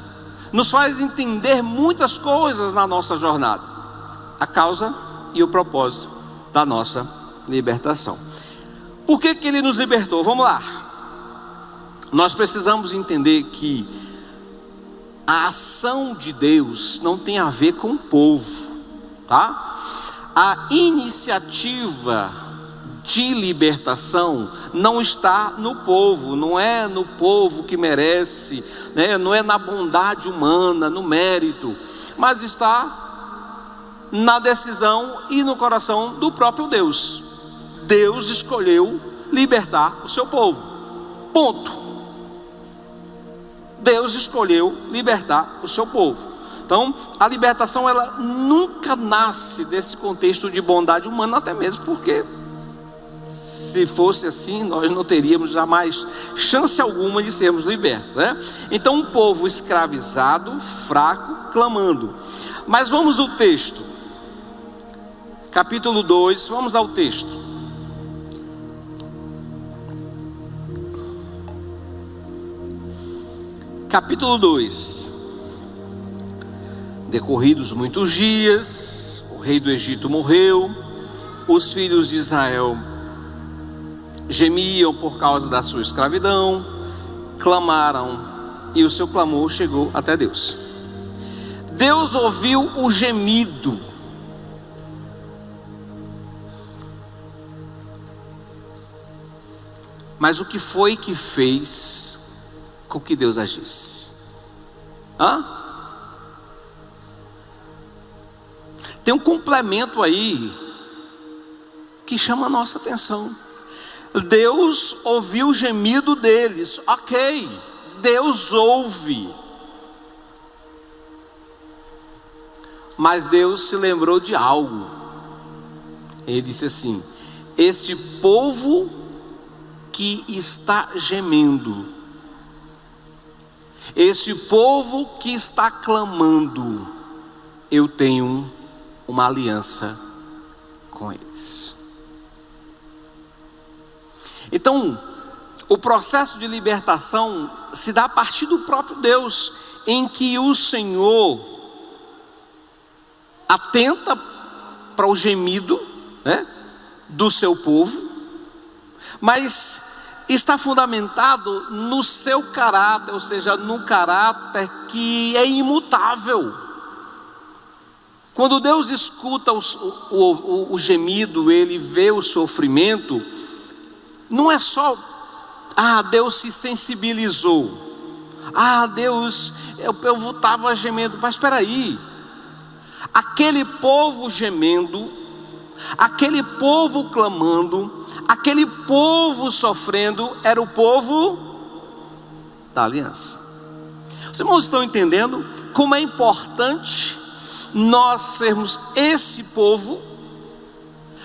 nos faz entender muitas coisas na nossa jornada. A causa e o propósito da nossa libertação. Por que Ele nos libertou? Vamos lá. Nós precisamos entender que a ação de Deus não tem a ver com o povo, tá? A iniciativa de libertação não está no povo, não é no povo que merece, né? Não é na bondade humana, no mérito, mas está na decisão e no coração do próprio Deus. Deus escolheu libertar o seu povo, ponto. Deus escolheu libertar o seu povo. Então, a libertação, ela nunca nasce desse contexto de bondade humana, até mesmo porque, se fosse assim, nós não teríamos jamais chance alguma de sermos libertos, né? Então, um povo escravizado, fraco, clamando. Mas vamos ao texto, capítulo 2, vamos ao texto. Capítulo 2. Decorridos muitos dias, o rei do Egito morreu, os filhos de Israel gemiam por causa da sua escravidão, clamaram, e o seu clamor chegou até Deus. Deus ouviu o gemido. Mas o que foi que fez com que Deus agisse? Tem um complemento aí que chama a nossa atenção. Deus ouviu o gemido deles. Ok, Deus ouve. Mas Deus se lembrou de algo. Ele disse assim: este povo que está gemendo, esse povo que está clamando, eu tenho uma aliança com eles. Então, o processo de libertação se dá a partir do próprio Deus, em que o Senhor atenta para o gemido, né, do seu povo, mas está fundamentado no seu caráter, ou seja, no caráter que é imutável. Quando Deus escuta o gemido, Ele vê o sofrimento, não é só, Deus se sensibilizou, Deus, o povo estava gemendo, mas espera aí, aquele povo gemendo, aquele povo clamando, aquele povo sofrendo, era o povo da aliança. Os irmãos estão entendendo como é importante nós sermos esse povo?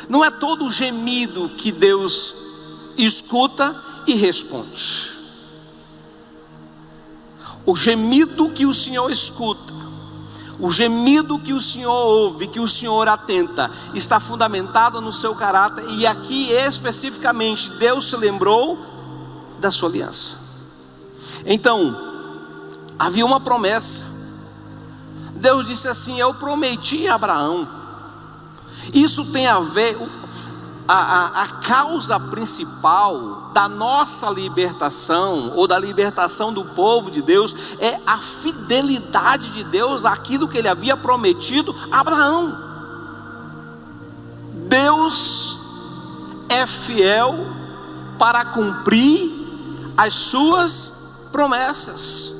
Não é todo o gemido que Deus escuta e responde. O gemido que o Senhor escuta, o gemido que o Senhor ouve, que o Senhor atenta, está fundamentado no seu caráter. E aqui especificamente Deus se lembrou da sua aliança. Então havia uma promessa. Deus disse assim: eu prometi a Abraão. Isso tem a ver, a causa principal da nossa libertação, ou da libertação do povo de Deus, é a fidelidade de Deus àquilo que Ele havia prometido a Abraão. Deus é fiel para cumprir as suas promessas.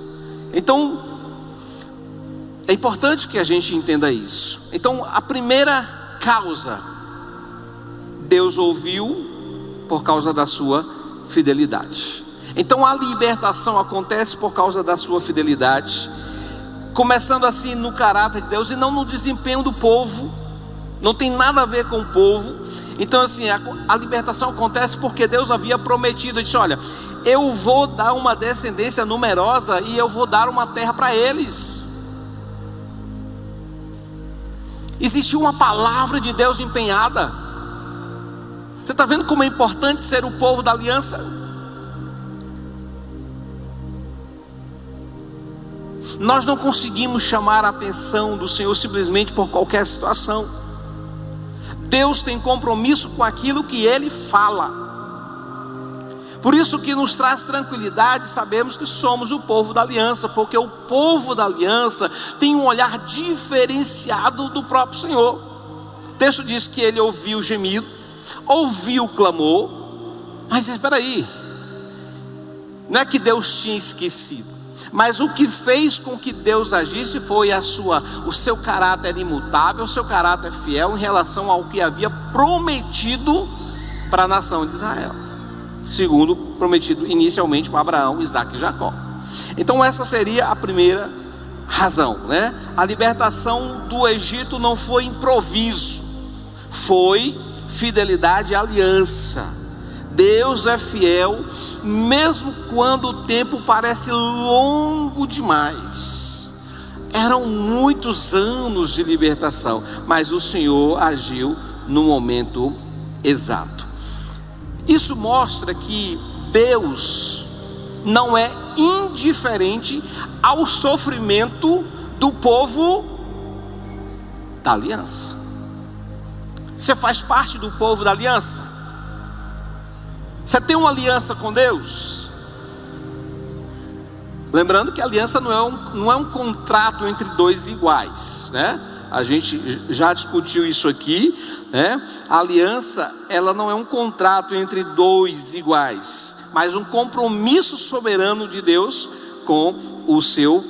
Então é importante que a gente entenda isso. Então a primeira causa, Deus ouviu por causa da sua fidelidade. Então a libertação acontece por causa da sua fidelidade, começando assim no caráter de Deus e não no desempenho do povo. Não tem nada a ver com o povo. Então assim, a libertação acontece porque Deus havia prometido. Ele disse: olha, eu vou dar uma descendência numerosa e eu vou dar uma terra para eles. Existiu uma palavra de Deus empenhada. Você está vendo como é importante ser o povo da aliança? Nós não conseguimos chamar a atenção do Senhor simplesmente por qualquer situação. Deus tem compromisso com aquilo que Ele fala. Por isso que nos traz tranquilidade, sabemos que somos o povo da aliança, porque o povo da aliança tem um olhar diferenciado do próprio Senhor. O texto diz que Ele ouviu o gemido, ouviu o clamor. Mas espera aí, não é que Deus tinha esquecido, mas o que fez com que Deus agisse foi o seu caráter imutável, o seu caráter fiel em relação ao que havia prometido para a nação de Israel, segundo prometido inicialmente para Abraão, Isaque e Jacó. Então essa seria a primeira razão, né? A libertação do Egito não foi improviso, foi fidelidade e aliança. Deus é fiel mesmo quando o tempo parece longo demais. Eram muitos anos de libertação, mas o Senhor agiu no momento exato. Isso mostra que Deus não é indiferente ao sofrimento do povo da aliança. Você faz parte do povo da aliança? Você tem uma aliança com Deus? Lembrando que a aliança não é um contrato entre dois iguais, né? A gente já discutiu isso aqui, né? A aliança, ela não é um contrato entre dois iguais, mas um compromisso soberano de Deus com o seu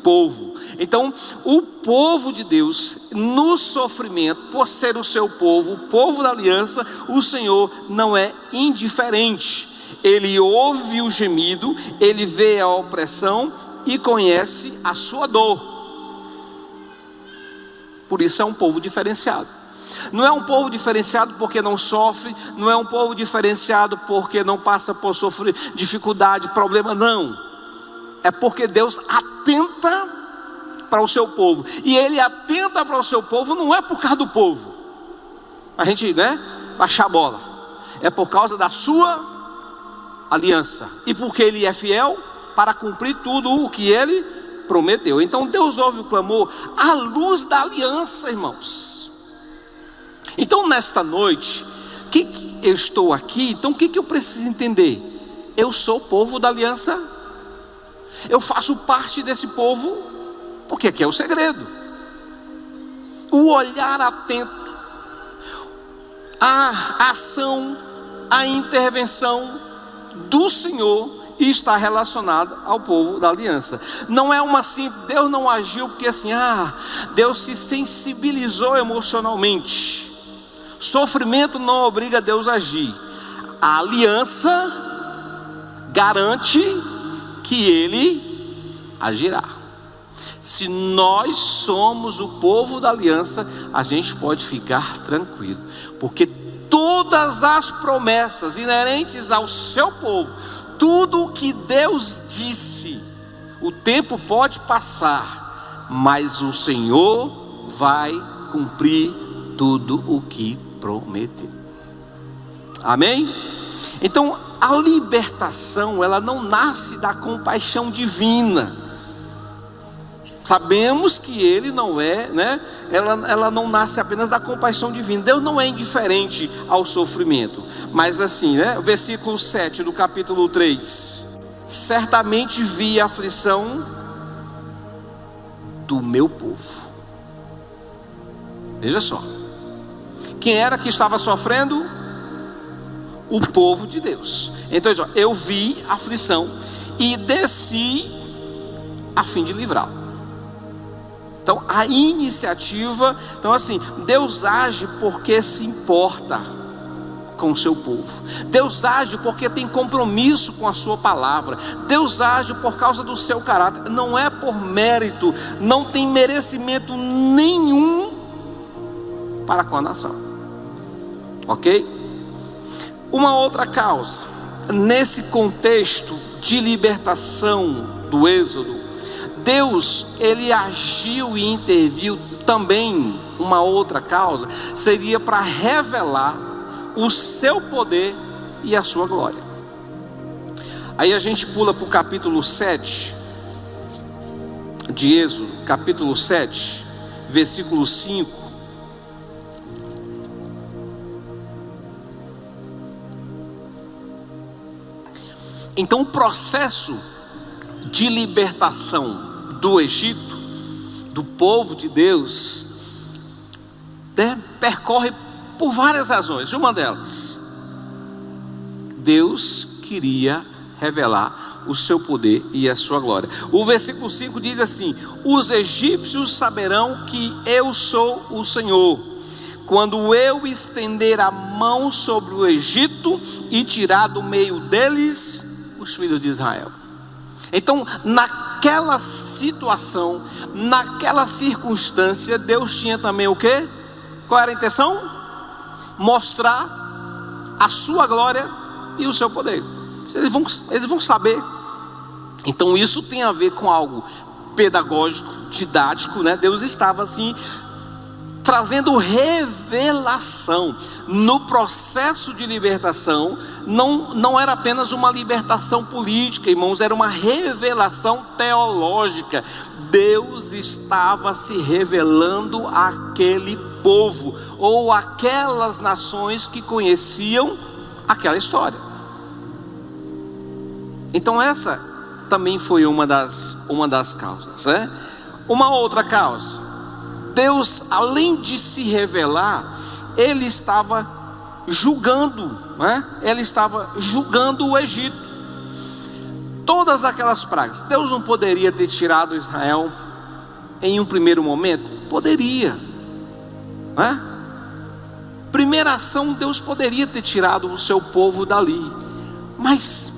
povo. Então, o povo de Deus, no sofrimento, por ser o seu povo, o povo da aliança, o Senhor não é indiferente. Ele ouve o gemido, Ele vê a opressão e conhece a sua dor. Por isso é um povo diferenciado. Não é um povo diferenciado porque não sofre, não é um povo diferenciado porque não passa por sofrer dificuldade, problema, não. É porque Deus atenta para o seu povo. E Ele atenta para o seu povo não é por causa do povo. A gente, baixar a bola. É por causa da sua aliança. E porque Ele é fiel para cumprir tudo o que Ele prometeu. Então Deus ouve o clamor à luz da aliança, irmãos. Então nesta noite, que eu estou aqui, então o que eu preciso entender? Eu sou o povo da aliança. Eu faço parte desse povo. Porque aqui é o segredo. O olhar atento, a ação, a intervenção do Senhor está relacionada ao povo da aliança. Não é uma simples, Deus não agiu porque assim, Deus se sensibilizou emocionalmente. Sofrimento não obriga Deus a agir. A aliança garante que Ele agirá. Se nós somos o povo da aliança, a gente pode ficar tranquilo, porque todas as promessas inerentes ao seu povo, tudo o que Deus disse, o tempo pode passar, mas o Senhor vai cumprir tudo o que prometeu. Amém? Então a libertação, ela não nasce da compaixão divina. Sabemos que ele não é, né? Ela não nasce apenas da compaixão divina. Deus não é indiferente ao sofrimento. Mas assim, né? Versículo 7 do capítulo 3. Certamente vi a aflição do meu povo. Veja só. Quem era que estava sofrendo? O povo de Deus. Então eu vi a aflição e desci a fim de livrá-lo. Então a iniciativa, então assim, Deus age porque se importa com o seu povo. Deus age porque tem compromisso com a sua palavra. Deus age por causa do seu caráter. Não é por mérito, não tem merecimento nenhum para com a nação. Ok? Uma outra causa, nesse contexto de libertação do Êxodo, Deus, ele agiu e interviu também. Uma outra causa seria para revelar o seu poder e a sua glória. Aí a gente pula para o capítulo 7 de Êxodo, capítulo 7, versículo 5. Então o processo de libertação do Egito, do povo de Deus, percorre por várias razões. Uma delas, Deus queria revelar o seu poder e a sua glória. O versículo 5 diz assim: os egípcios saberão que eu sou o Senhor, quando eu estender a mão sobre o Egito e tirar do meio deles os filhos de Israel. Então, naquela situação, naquela circunstância, Deus tinha também o quê? Qual era a intenção? Mostrar a sua glória e o seu poder. Eles vão saber. Então isso tem a ver com algo pedagógico, didático, né? Deus estava assim trazendo revelação. No processo de libertação, não era apenas uma libertação política, irmãos, era uma revelação teológica. Deus estava se revelando àquele povo, ou aquelas nações que conheciam aquela história. Então essa também foi uma das causas, né? Uma outra causa, Deus, além de se revelar, Ele estava julgando, né? Ele estava julgando o Egito. Todas aquelas pragas, Deus não poderia ter tirado Israel em um primeiro momento? Poderia, né? Primeira ação, Deus poderia ter tirado o seu povo dali, mas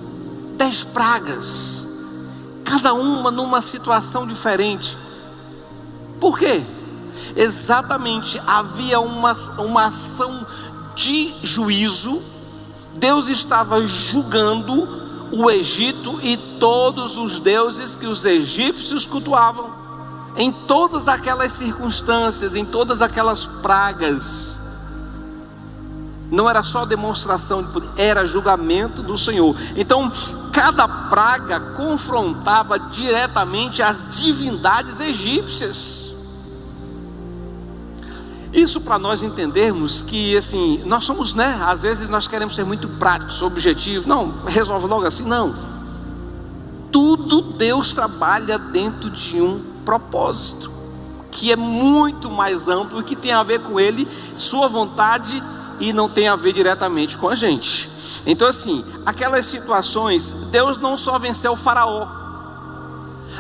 10 pragas, cada uma numa situação diferente. Por quê? Exatamente, havia uma ação de juízo. Deus estava julgando o Egito e todos os deuses que os egípcios cultuavam. Em todas aquelas circunstâncias, em todas aquelas pragas, não era só demonstração de poder, era julgamento do Senhor. Então cada praga confrontava diretamente as divindades egípcias. Isso para nós entendermos que assim, nós somos, né? Às vezes nós queremos ser muito práticos, objetivos. Não, resolve logo assim, não. Tudo Deus trabalha dentro de um propósito, que é muito mais amplo e que tem a ver com Ele, sua vontade, e não tem a ver diretamente com a gente. Então assim, aquelas situações, Deus não só venceu o faraó,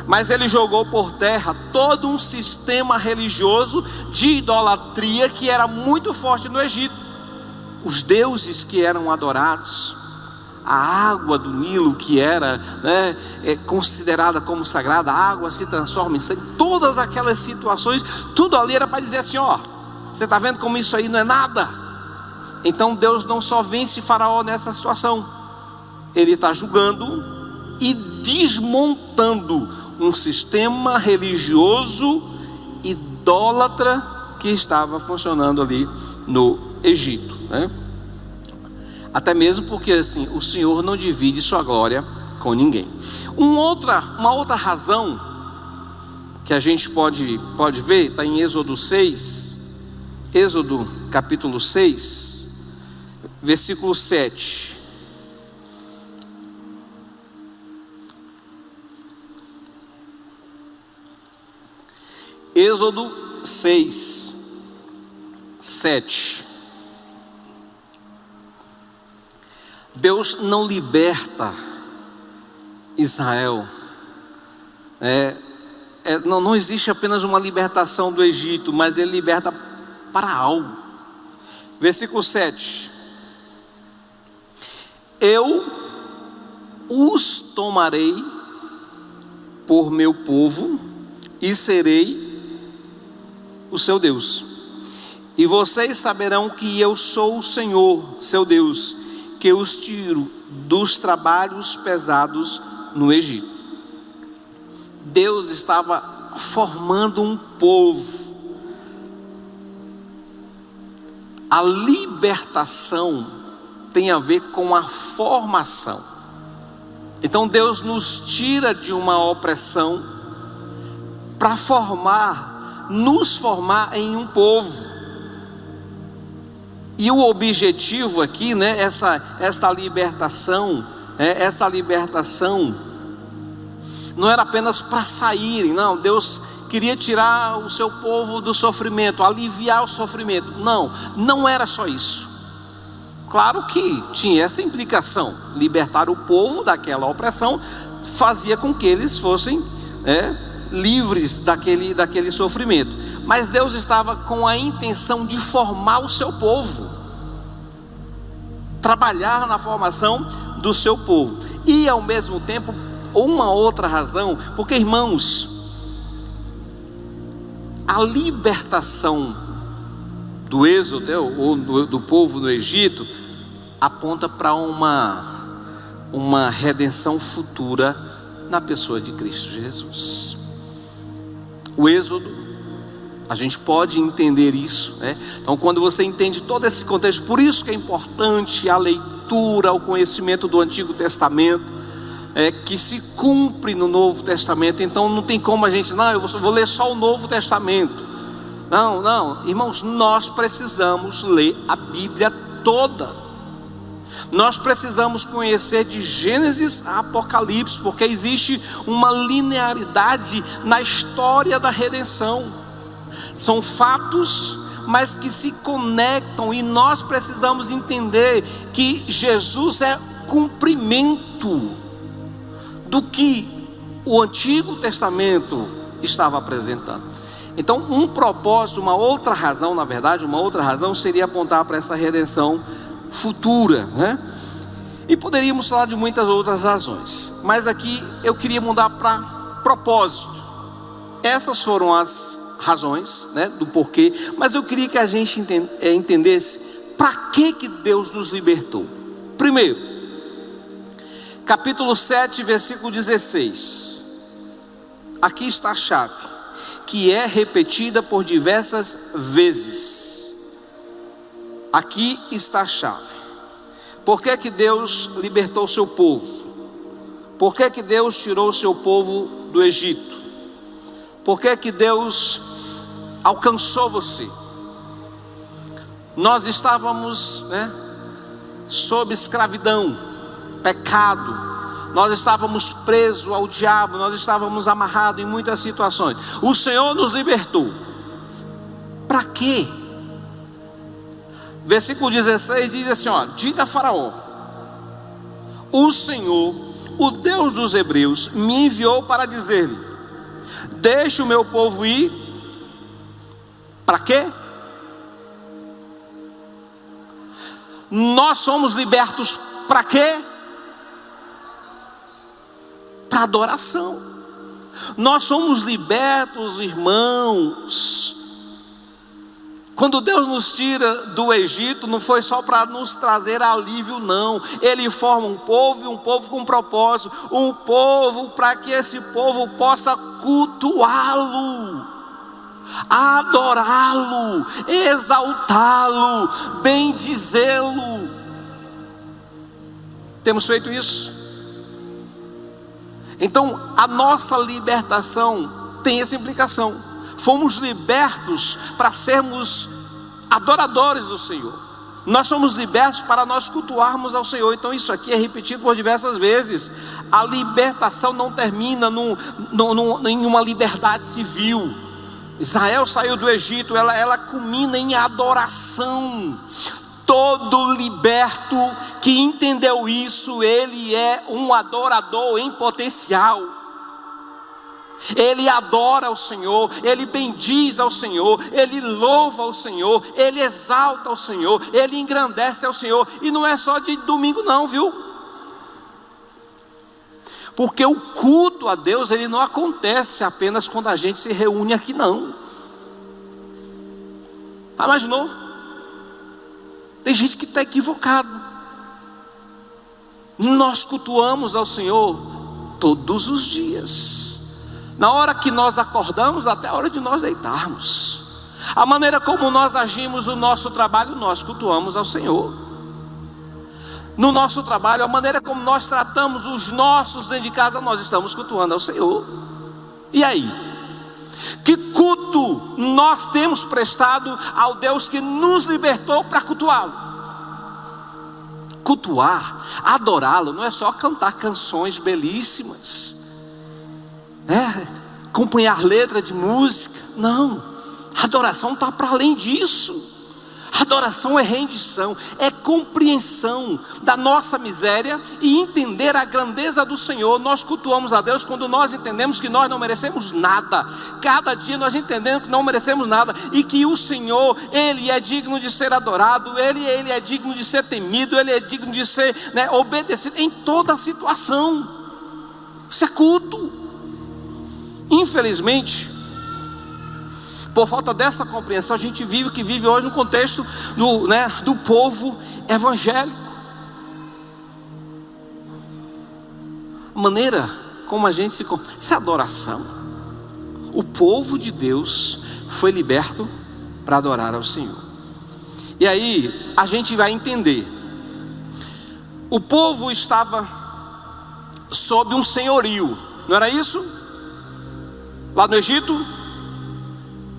mas Ele jogou por terra todo um sistema religioso de idolatria que era muito forte no Egito. Os deuses que eram adorados, a água do Nilo que era, né, considerada como sagrada, a água se transforma em sangue. Todas aquelas situações, tudo ali era para dizer assim: ó, você está vendo como isso aí não é nada? Então Deus não só vence faraó nessa situação, Ele está julgando e desmontando um sistema religioso idólatra que estava funcionando ali no Egito, né? Até mesmo porque assim, o Senhor não divide sua glória com ninguém. Uma outra razão que a gente pode ver, está em Êxodo 6, Êxodo capítulo 6, versículo 7. Êxodo 6, 7. Deus não liberta Israel. Não existe apenas uma libertação do Egito, mas Ele liberta para algo. Versículo 7. Eu os tomarei por meu povo e serei o seu Deus. E vocês saberão que eu sou o Senhor, seu Deus, que os tiro dos trabalhos pesados no Egito. Deus estava formando um povo. A libertação tem a ver com a formação. Então Deus nos tira de uma opressão para nos formar em um povo. E o objetivo aqui, né, essa libertação não era apenas para saírem, não. Deus queria tirar o seu povo do sofrimento, aliviar o sofrimento. Não era só isso. Claro que tinha essa implicação. Libertar o povo daquela opressão fazia com que eles fossem livres daquele sofrimento. Mas Deus estava com a intenção de formar o seu povo, trabalhar na formação do seu povo. E ao mesmo tempo, uma outra razão, porque irmãos, a libertação do êxodo, ou do povo no Egito, aponta para uma redenção futura na pessoa de Cristo Jesus. O êxodo, a gente pode entender isso, né? Então quando você entende todo esse contexto, por isso que é importante a leitura, o conhecimento do Antigo Testamento, que se cumpre no Novo Testamento. Então não tem como a gente, eu vou ler só o Novo Testamento. Não, irmãos, nós precisamos ler a Bíblia toda. Nós precisamos conhecer de Gênesis a Apocalipse, porque existe uma linearidade na história da redenção. São fatos, mas que se conectam, e nós precisamos entender que Jesus é cumprimento do que o Antigo Testamento estava apresentando. Então, uma outra razão seria apontar para essa redenção futura, né? E poderíamos falar de muitas outras razões, mas aqui eu queria mudar para propósito. Essas foram as razões, né, do porquê, mas eu queria que a gente entendesse para que Deus nos libertou. Primeiro, capítulo 7, versículo 16. Aqui está a chave, que é repetida por diversas vezes. Aqui está a chave. Por que Deus libertou o seu povo? Por que Deus tirou o seu povo do Egito? Por que Deus alcançou você? Nós estávamos, sob escravidão, pecado. Nós estávamos presos ao diabo. Nós estávamos amarrados em muitas situações. O Senhor nos libertou. Para quê? Versículo 16 diz assim, diga a Faraó: o Senhor, o Deus dos hebreus, me enviou para dizer-lhe: deixe o meu povo ir. Para quê? Nós somos libertos para quê? Para adoração. Nós somos libertos, irmãos, Quando Deus nos tira do Egito, não foi só para nos trazer alívio, não. Ele forma um povo, e um povo com propósito. Um povo para que esse povo possa cultuá-lo, adorá-lo, exaltá-lo, bendizê-lo. Temos feito isso? Então, a nossa libertação tem essa implicação. Fomos libertos para sermos adoradores do Senhor. Nós somos libertos para nós cultuarmos ao Senhor. Então isso aqui é repetido por diversas vezes. A libertação não termina em uma liberdade civil. Israel saiu do Egito, ela culmina em adoração. Todo liberto que entendeu isso, ele é um adorador em potencial. Ele adora ao Senhor, ele bendiz ao Senhor, ele louva ao Senhor, ele exalta ao Senhor, ele engrandece ao Senhor. E não é só de domingo não, viu? Porque o culto a Deus, ele não acontece apenas quando a gente se reúne aqui, não. Imaginou? Tem gente que está equivocado. Nós cultuamos ao Senhor todos os dias. Na hora que nós acordamos até a hora de nós deitarmos. A maneira como nós agimos no nosso trabalho, nós cultuamos ao Senhor. No nosso trabalho, a maneira como nós tratamos os nossos dentro de casa, nós estamos cultuando ao Senhor. E aí? Que culto nós temos prestado ao Deus que nos libertou para cultuá-lo? Cultuar, adorá-lo, não é só cantar canções belíssimas, acompanhar letra de música. Não, adoração está para além disso. Adoração é rendição, é compreensão da nossa miséria e entender a grandeza do Senhor. Nós cultuamos a Deus quando nós entendemos que nós não merecemos nada. Cada dia nós entendemos que não merecemos nada e que o Senhor, Ele é digno de ser adorado, Ele é digno de ser temido, Ele é digno de ser obedecido em toda a situação. Isso é culto. Infelizmente, por falta dessa compreensão, a gente vive o que vive hoje no contexto do povo evangélico. A maneira como a gente isso é adoração. O povo de Deus foi liberto para adorar ao Senhor. E aí a gente vai entender. O povo estava sob um senhorio, não era isso? Lá no Egito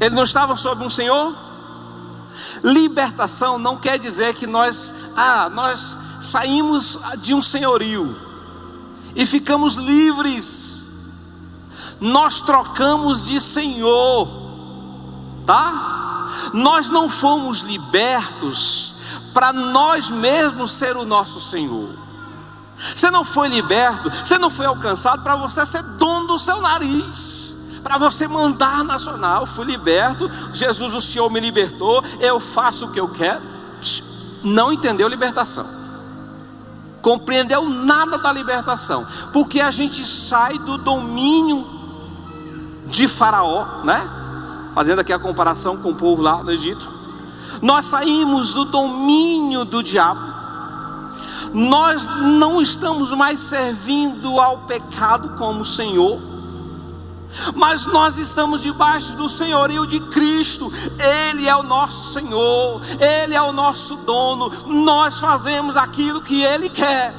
eles não estavam sob um senhor? Libertação não quer dizer que nós saímos de um senhorio e ficamos livres. Nós trocamos de senhor, tá? Nós não fomos libertos para nós mesmos ser o nosso senhor. Você não foi liberto, você não foi alcançado para você ser dono do seu nariz, para você mandar nacional. Fui liberto, Jesus, o Senhor me libertou, eu faço o que eu quero. Não entendeu libertação, compreendeu nada da libertação, porque a gente sai do domínio de Faraó, fazendo aqui a comparação com o povo lá no Egito. Nós saímos do domínio do diabo. Nós não estamos mais servindo ao pecado como Senhor, mas nós estamos debaixo do senhorio de Cristo. Ele é o nosso Senhor, Ele é o nosso dono. Nós fazemos aquilo que Ele quer.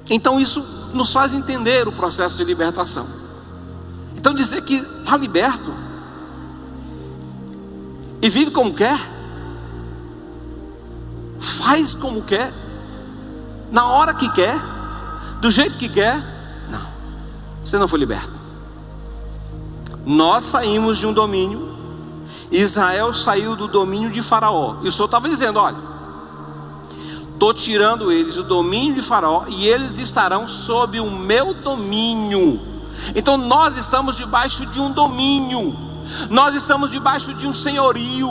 Então isso nos faz entender o processo de libertação. Então dizer que está liberto e vive como quer, faz como quer, na hora que quer, do jeito que quer, você não foi liberto. Nós saímos de um domínio. Israel saiu do domínio de Faraó. E o Senhor estava dizendo: olha, estou tirando eles do domínio de Faraó e eles estarão sob o meu domínio. Então nós estamos debaixo de um domínio. Nós estamos debaixo de um senhorio.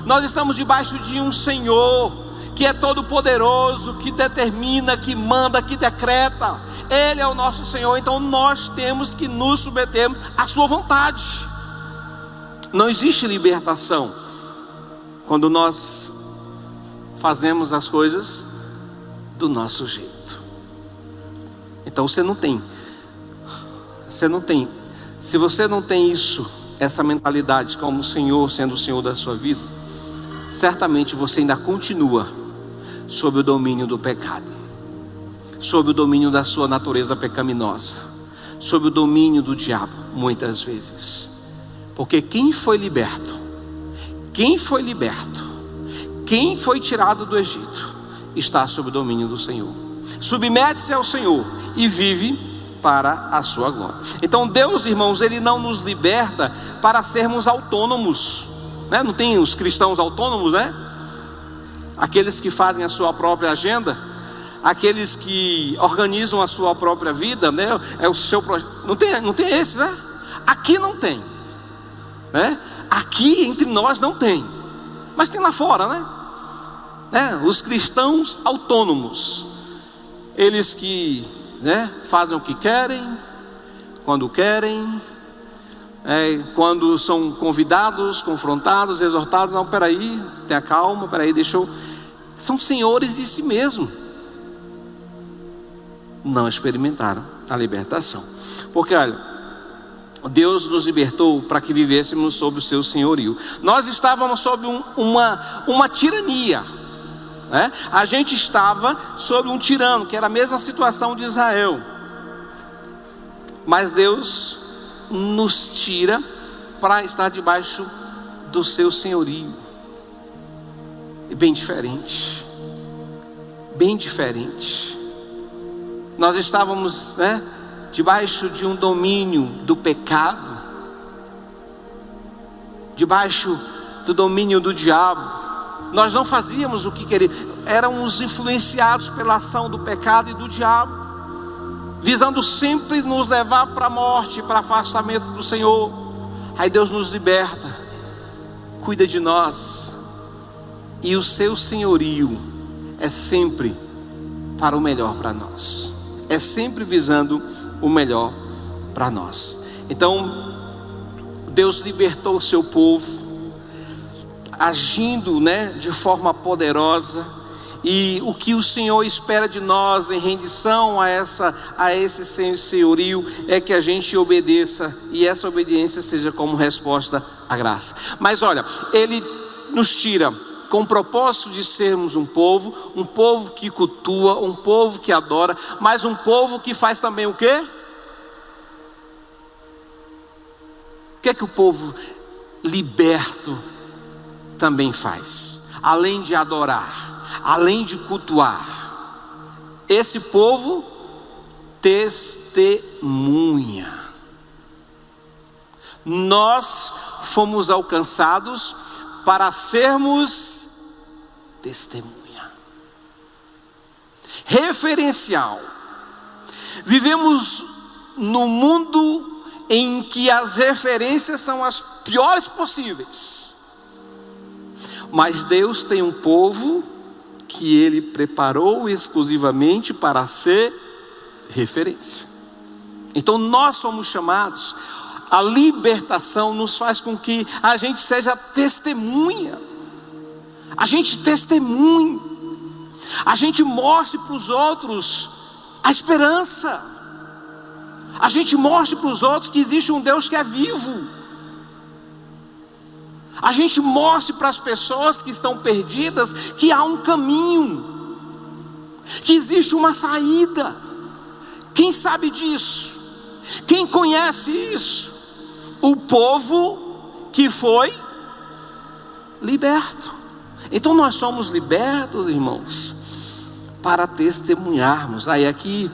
Nós estamos debaixo de um Senhor que é todo poderoso, que determina, que manda, que decreta. Ele é o nosso Senhor. Então nós temos que nos submeter à sua vontade. Não existe libertação quando nós fazemos as coisas do nosso jeito. Então você não tem. Se você não tem isso, essa mentalidade como o Senhor, sendo o Senhor da sua vida, certamente você ainda continua sob o domínio do pecado, sob o domínio da sua natureza pecaminosa, sob o domínio do diabo, muitas vezes. Porque quem foi liberto, quem foi tirado do Egito, está sob o domínio do Senhor. Submete-se ao Senhor e vive para a sua glória. Então Deus, irmãos, Ele não nos liberta para sermos autônomos, né? Não tem os cristãos autônomos, né? Aqueles que fazem a sua própria agenda, aqueles que organizam a sua própria vida, né? É o seu não tem esse, né? Aqui não tem, né? Aqui entre nós não tem, mas tem lá fora, né? Os cristãos autônomos, eles que, né, fazem o que querem, quando querem, quando são convidados, confrontados, exortados. Não, peraí, tenha calma, peraí, são senhores de si mesmo. Não experimentaram a libertação. Porque olha, Deus nos libertou para que vivêssemos sob o seu senhorio. Nós estávamos sob uma tirania, né? A gente estava sob um tirano, que era a mesma situação de Israel. Mas Deus nos tira para estar debaixo do seu senhorio. Bem diferente. Bem diferente. Nós estávamos, né, debaixo de um domínio do pecado, debaixo do domínio do diabo. Nós não fazíamos o que queríamos, éramos influenciados pela ação do pecado e do diabo, visando sempre nos levar para a morte, para afastamento do Senhor. Aí Deus nos liberta, cuida de nós, e o seu senhorio é sempre para o melhor para nós, é sempre visando o melhor para nós. Então Deus libertou o seu povo, agindo, né, de forma poderosa. E o que o Senhor espera de nós em rendição a esse senhorio é que a gente obedeça, e essa obediência seja como resposta à graça. Mas olha, Ele nos tira com o propósito de sermos um povo que cultua, um povo que adora, mas um povo que faz também o quê? O que é que o povo liberto também faz? Além de adorar, além de cultuar, esse povo testemunha. Nós fomos alcançados para sermos testemunha, referencial. Vivemos no mundo em que as referências são as piores possíveis, mas Deus tem um povo que Ele preparou exclusivamente para ser referência. Então nós somos chamados, a libertação nos faz com que a gente seja testemunha, a gente testemunhe, a gente mostre para os outros a esperança, a gente mostre para os outros que existe um Deus que é vivo, a gente mostre para as pessoas que estão perdidas que há um caminho, que existe uma saída. Quem sabe disso? Quem conhece isso? O povo que foi liberto. Então nós somos libertos, irmãos, para testemunharmos. Aí aqui,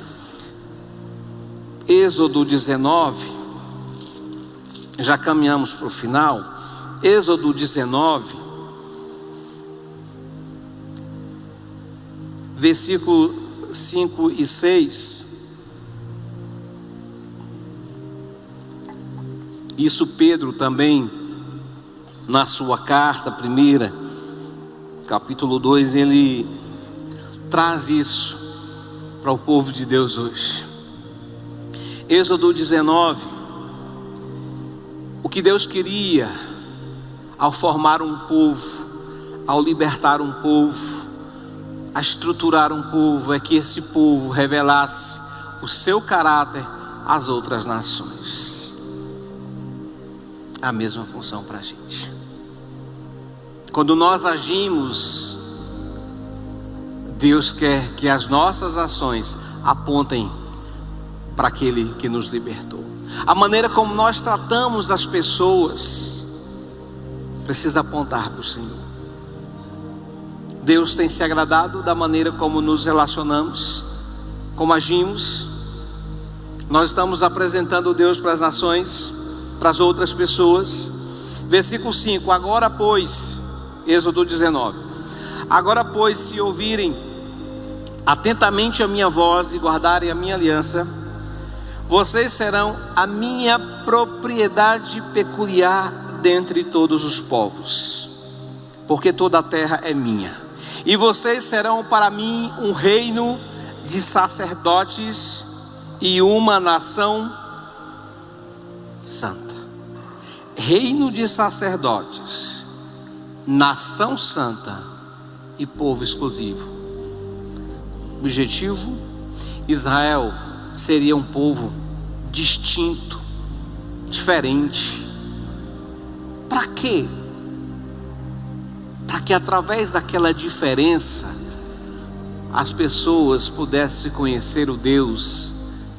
Êxodo 19, já caminhamos para o final. Êxodo 19, versículo 5 e 6. Isso Pedro também, na sua carta primeira, capítulo 2, ele traz isso para o povo de Deus hoje. Êxodo 19, o que Deus queria ao formar um povo, ao libertar um povo, a estruturar um povo, é que esse povo revelasse o seu caráter às outras nações. A mesma função para a gente. Quando nós agimos, Deus quer que as nossas ações apontem para aquele que nos libertou. A maneira como nós tratamos as pessoas precisa apontar para o Senhor. Deus tem se agradado da maneira como nos relacionamos, como agimos. Nós estamos apresentando Deus para as nações, para as outras pessoas. Versículo 5: agora pois, Êxodo 19, agora pois, se ouvirem atentamente a minha voz e guardarem a minha aliança, vocês serão a minha propriedade peculiar dentre todos os povos, porque toda a terra é minha, e vocês serão para mim um reino de sacerdotes e uma nação santa. Reino de sacerdotes, nação santa e povo exclusivo. Objetivo: Israel seria um povo distinto, diferente. Para quê? Para que através daquela diferença as pessoas pudessem conhecer o Deus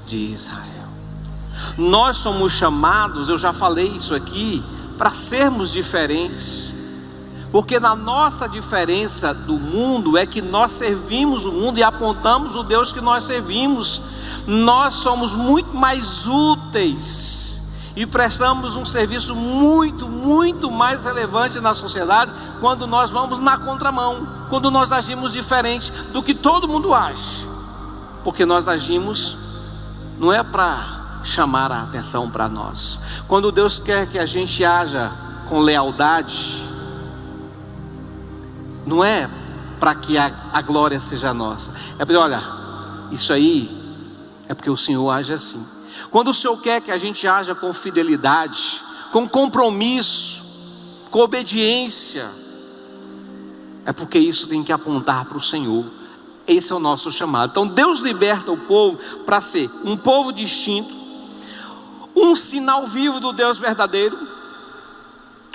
de Israel. Nós somos chamados, eu já falei isso aqui, para sermos diferentes. Porque na nossa diferença do mundo é que nós servimos o mundo e apontamos o Deus que nós servimos. Nós somos muito mais úteis e prestamos um serviço muito mais relevante na sociedade quando nós vamos na contramão, quando nós agimos diferente do que todo mundo age. Porque nós agimos não é para chamar a atenção para nós. Quando Deus quer que a gente haja com lealdade, não é para que a glória seja nossa, é para dizer: olha, isso aí é porque o Senhor age assim. Quando o Senhor quer que a gente haja com fidelidade, com compromisso, com obediência, é porque isso tem que apontar para o Senhor. Esse é o nosso chamado. Então Deus liberta o povo para ser um povo distinto, um sinal vivo do Deus verdadeiro,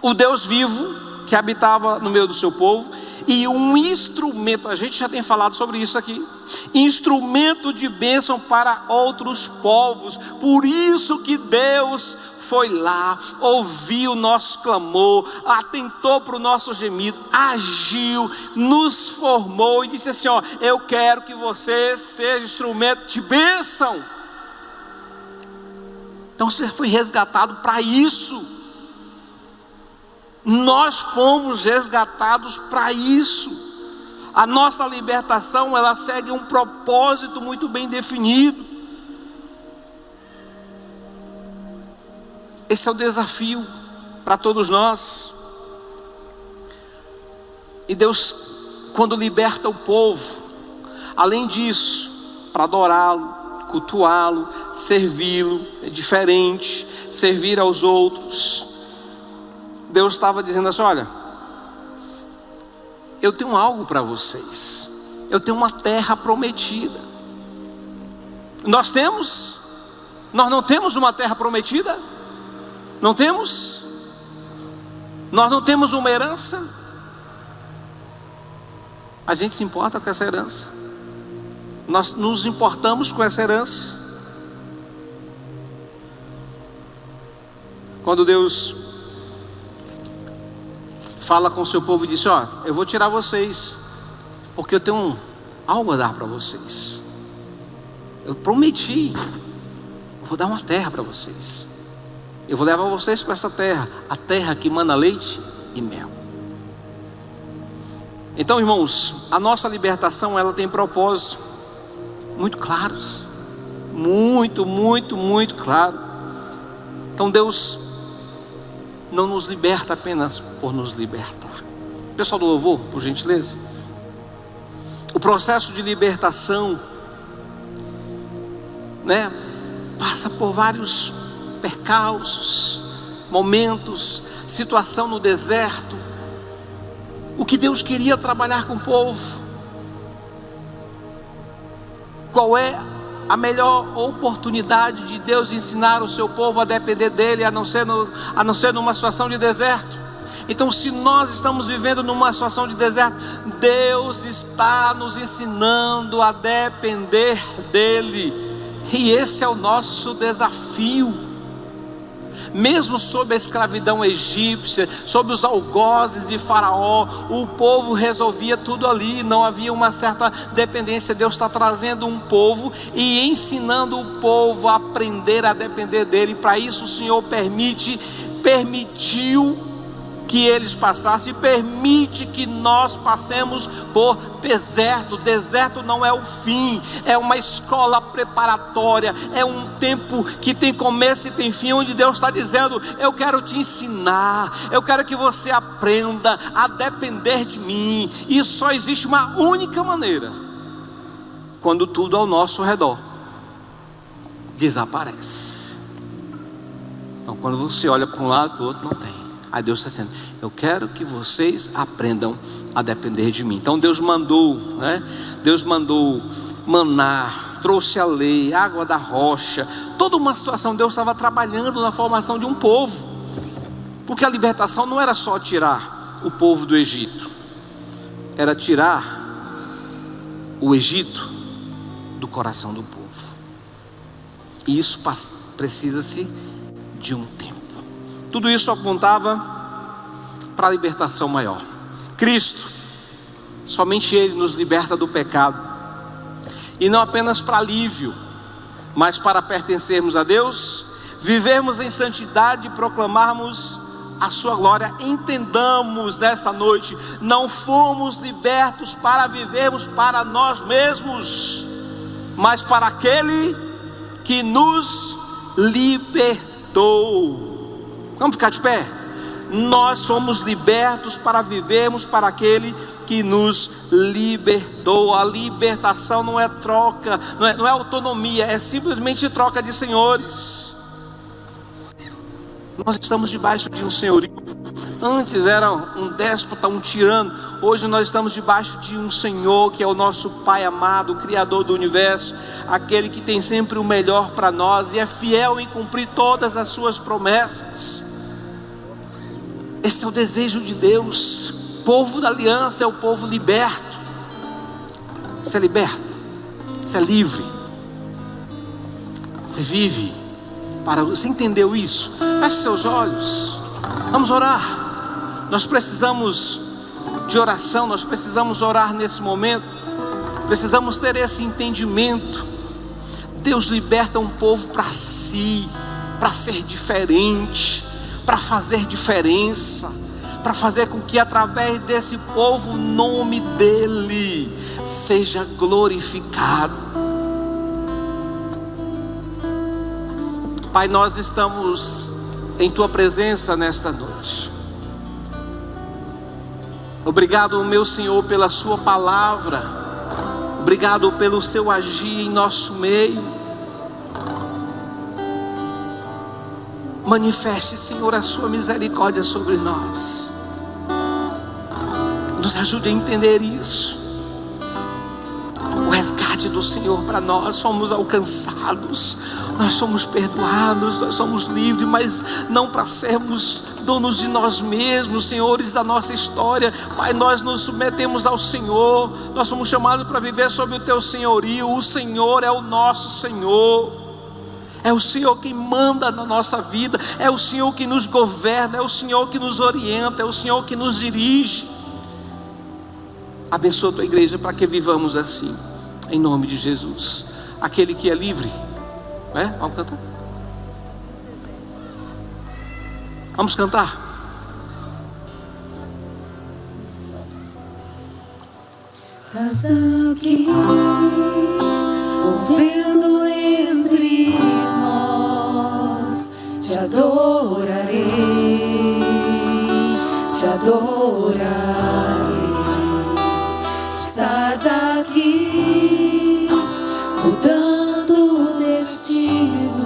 o Deus vivo que habitava no meio do seu povo, e um instrumento, a gente já tem falado sobre isso aqui, instrumento de bênção para outros povos. Por isso que Deus foi lá, ouviu o nosso clamor, atentou para o nosso gemido, agiu, nos formou e disse assim: ó, eu quero que você seja instrumento de bênção. Então você foi resgatado para isso. Nós fomos resgatados para isso. A nossa libertação, ela segue um propósito muito bem definido. Esse é o desafio para todos nós. E Deus, quando liberta o povo, além disso, para adorá-lo, cultuá-lo, servi-lo, é diferente, servir aos outros. Deus estava dizendo assim: olha, eu tenho algo para vocês, eu tenho uma terra prometida. Nós não temos uma terra prometida? Não temos? Nós não temos uma herança? A gente se importa com essa herança? Nós nos importamos com essa herança? Quando Deus fala com o seu povo e diz: ó, eu vou tirar vocês, porque eu tenho algo a dar para vocês. Eu prometi, eu vou dar uma terra para vocês. Eu vou levar vocês para essa terra, a terra que mana leite e mel. Então, irmãos, a nossa libertação, ela tem propósitos muito claros, muito claro. Então Deus não nos liberta apenas por nos libertar. Pessoal do louvor, por gentileza. O processo de libertação, passa por vários percalços, momentos, situação no deserto, o que Deus queria trabalhar com o povo. Qual é a melhor oportunidade de Deus ensinar o seu povo a depender dele, a não ser numa situação de deserto? Então, se nós estamos vivendo numa situação de deserto, Deus está nos ensinando a depender dele, e esse é o nosso desafio. Mesmo sob a escravidão egípcia, sob os algozes de Faraó, o povo resolvia tudo ali, não havia uma certa dependência. Deus está trazendo um povo e ensinando o povo a aprender a depender dele. Para isso o Senhor permitiu que eles passassem, permite que nós passemos por deserto. Deserto não é o fim, é uma escola preparatória, é um tempo que tem começo e tem fim, onde Deus está dizendo: eu quero te ensinar, eu quero que você aprenda a depender de mim. E só existe uma única maneira: quando tudo ao nosso redor desaparece. Então, quando você olha para um lado, para o outro não tem. Aí Deus está dizendo: eu quero que vocês aprendam a depender de mim. Então Deus mandou, Deus mandou maná, trouxe a lei, água da rocha, toda uma situação. Deus estava trabalhando na formação de um povo, porque a libertação não era só tirar o povo do Egito, era tirar o Egito do coração do povo. E isso precisa-se de um tempo. Tudo isso apontava para a libertação maior. Cristo, somente Ele nos liberta do pecado, e não apenas para alívio, mas para pertencermos a Deus, vivermos em santidade e proclamarmos a sua glória. Entendamos nesta noite: não fomos libertos para vivermos para nós mesmos, mas para aquele que nos libertou. Vamos ficar de pé? Nós somos libertos para vivermos para aquele que nos libertou. A libertação não é troca, não é autonomia, é simplesmente troca de senhores. Nós estamos debaixo de um senhorio. Antes era um déspota, um tirano. Hoje nós estamos debaixo de um Senhor que é o nosso Pai amado, o Criador do universo, aquele que tem sempre o melhor para nós e é fiel em cumprir todas as suas promessas. Esse é o desejo de Deus. O povo da aliança é o povo liberto. Você é liberto, você é livre, você vive para... Você entendeu isso? Feche seus olhos, vamos orar. Nós precisamos de oração, nós precisamos orar nesse momento, precisamos ter esse entendimento. Deus liberta um povo para si, para ser diferente, para fazer diferença, para fazer com que através desse povo o nome dele seja glorificado. Pai, nós estamos em tua presença nesta noite. Obrigado, meu Senhor, pela sua palavra. Obrigado pelo seu agir em nosso meio. Manifeste, Senhor, a sua misericórdia sobre nós. Nos ajude a entender isso. O resgate do Senhor para nós. Somos alcançados, nós somos perdoados, nós somos livres, mas não para sermos donos de nós mesmos, senhores da nossa história. Pai, nós nos submetemos ao Senhor. Nós somos chamados para viver sob o teu senhorio. O Senhor é o nosso Senhor. É o Senhor quem manda na nossa vida, é o Senhor que nos governa, é o Senhor que nos orienta, é o Senhor que nos dirige. Abençoa a tua igreja para que vivamos assim, em nome de Jesus. Aquele que é livre, vamos cantar? Vamos cantar? Estás aqui, ouvindo entre nós. Te adorarei, te adorarei. Estás aqui, mudando destinos.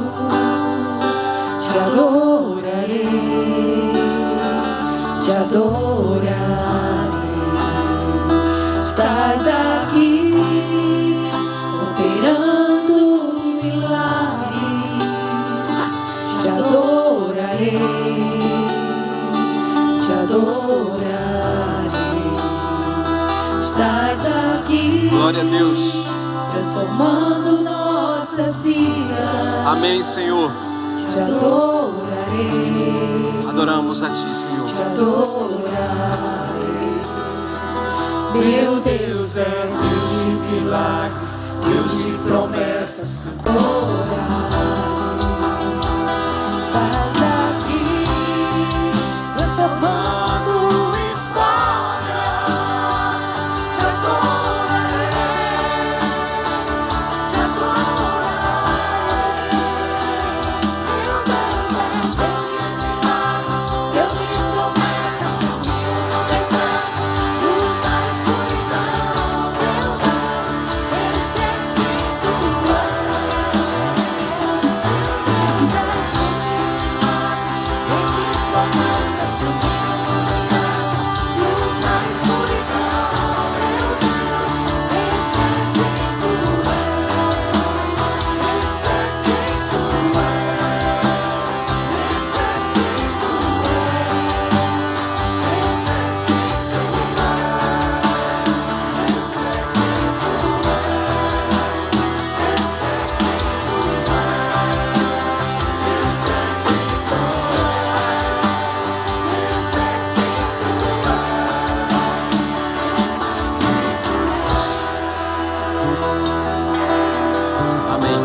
Te adorarei, Estás aqui, Glória a Deus. transformando nossas vidas. Amém, Senhor. Te adorarei, Adoramos a Ti, Senhor. te adorarei. Meu Deus é Deus de milagres, Deus de promessas. Estás aqui, transformando história. Te adorarei, te adorarei. Meu Deus é Deus de milagres, Deus de promessas. Caminho no deserto, luz na escuridão. Meu Deus, esse é quem Tu és. Meu Deus é Deus de milagres, Deus de promessas. Caminho no deserto, luz na escuridão. Meu Deus, esse é quem Tu és. Esse é quem Tu és. Esse é quem Tu és. Esse é quem Tu és. Esse é quem Amém.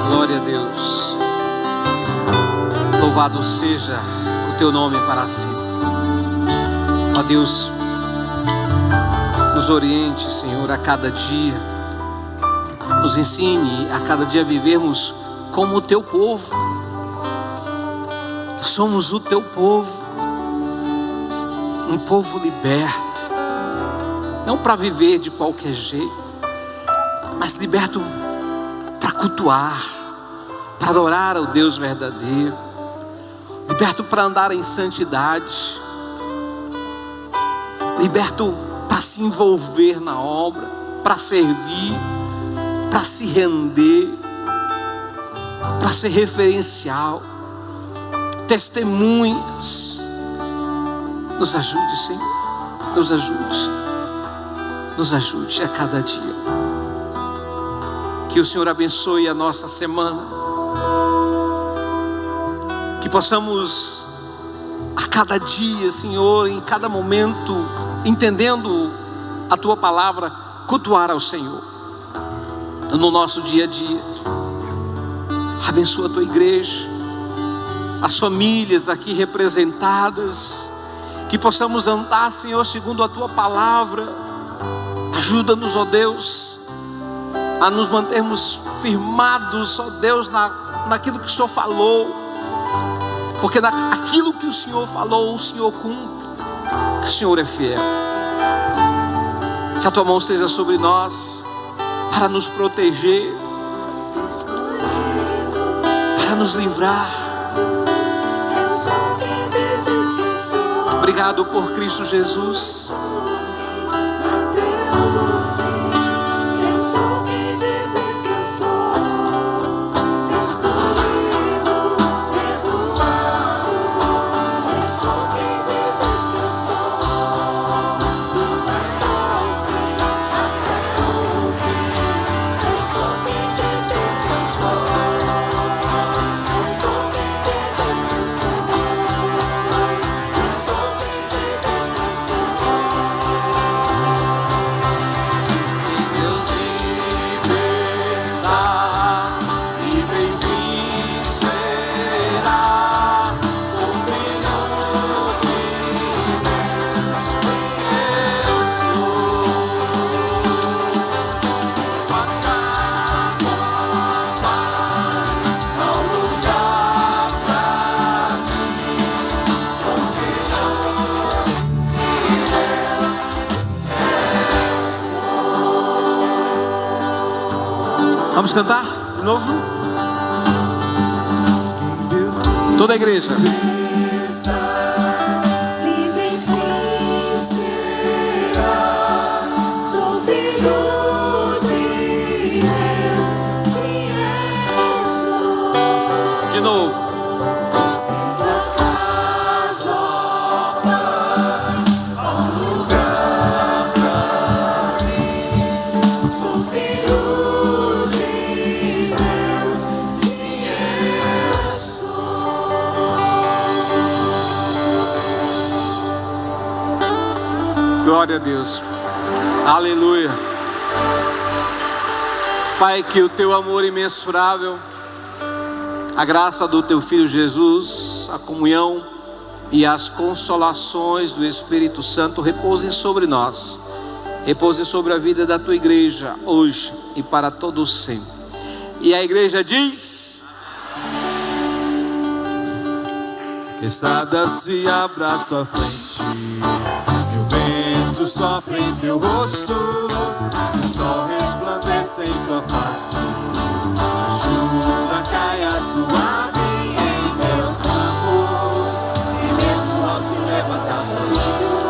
Glória a Deus. Louvado seja o Teu nome para sempre. Ó Deus, nos oriente, Senhor, a cada dia. Nos ensine a cada dia a vivermos como o Teu povo. Nós somos o Teu povo. Um povo liberto. Não para viver de qualquer jeito, mas liberto para cultuar, para adorar ao Deus verdadeiro, liberto para andar em santidade, liberto para se envolver na obra, para servir, para se render, para ser referencial, testemunhas. Nos ajude, Senhor, nos ajude. Nos ajude a cada dia. Que o Senhor abençoe a nossa semana. Que possamos a cada dia, Senhor, em cada momento, entendendo a Tua palavra, cultuar ao Senhor no nosso dia a dia. Abençoa a Tua igreja, as famílias aqui representadas. Que possamos andar, Senhor, segundo a Tua palavra. Ajuda-nos, ó Deus, a nos mantermos firmados, ó Deus, naquilo que o Senhor falou. Porque aquilo que o Senhor falou, o Senhor cumpre. O Senhor é fiel. Que a Tua mão esteja sobre nós, para nos proteger, para nos livrar. Obrigado por Cristo Jesus. Sou quem dizes que eu sou, escolhido, perdoado. Sou quem dizes que eu sou, do mais pobre até o fim. Sou quem dizes que eu sou, sou quem dizes que eu sou, sou quem dizes que eu sou. Vamos cantar de novo? Toda a igreja. Livre em si será, sou filho de Deus, sim eu sou. De novo. Só Pai, há um lugar pra Glória a Deus. Aleluia. Pai, que o teu amor imensurável, a graça do teu Filho Jesus, a comunhão e as consolações do Espírito Santo repousem sobre nós, repousem sobre a vida da tua igreja, hoje e para todo sempre. E a igreja diz: que estrada se abra à tua frente, que o vento sopre em teu rosto, o sol resplandeça em tua face, a chuva caia suave em meus campos, e mesmo ao se levantar sobre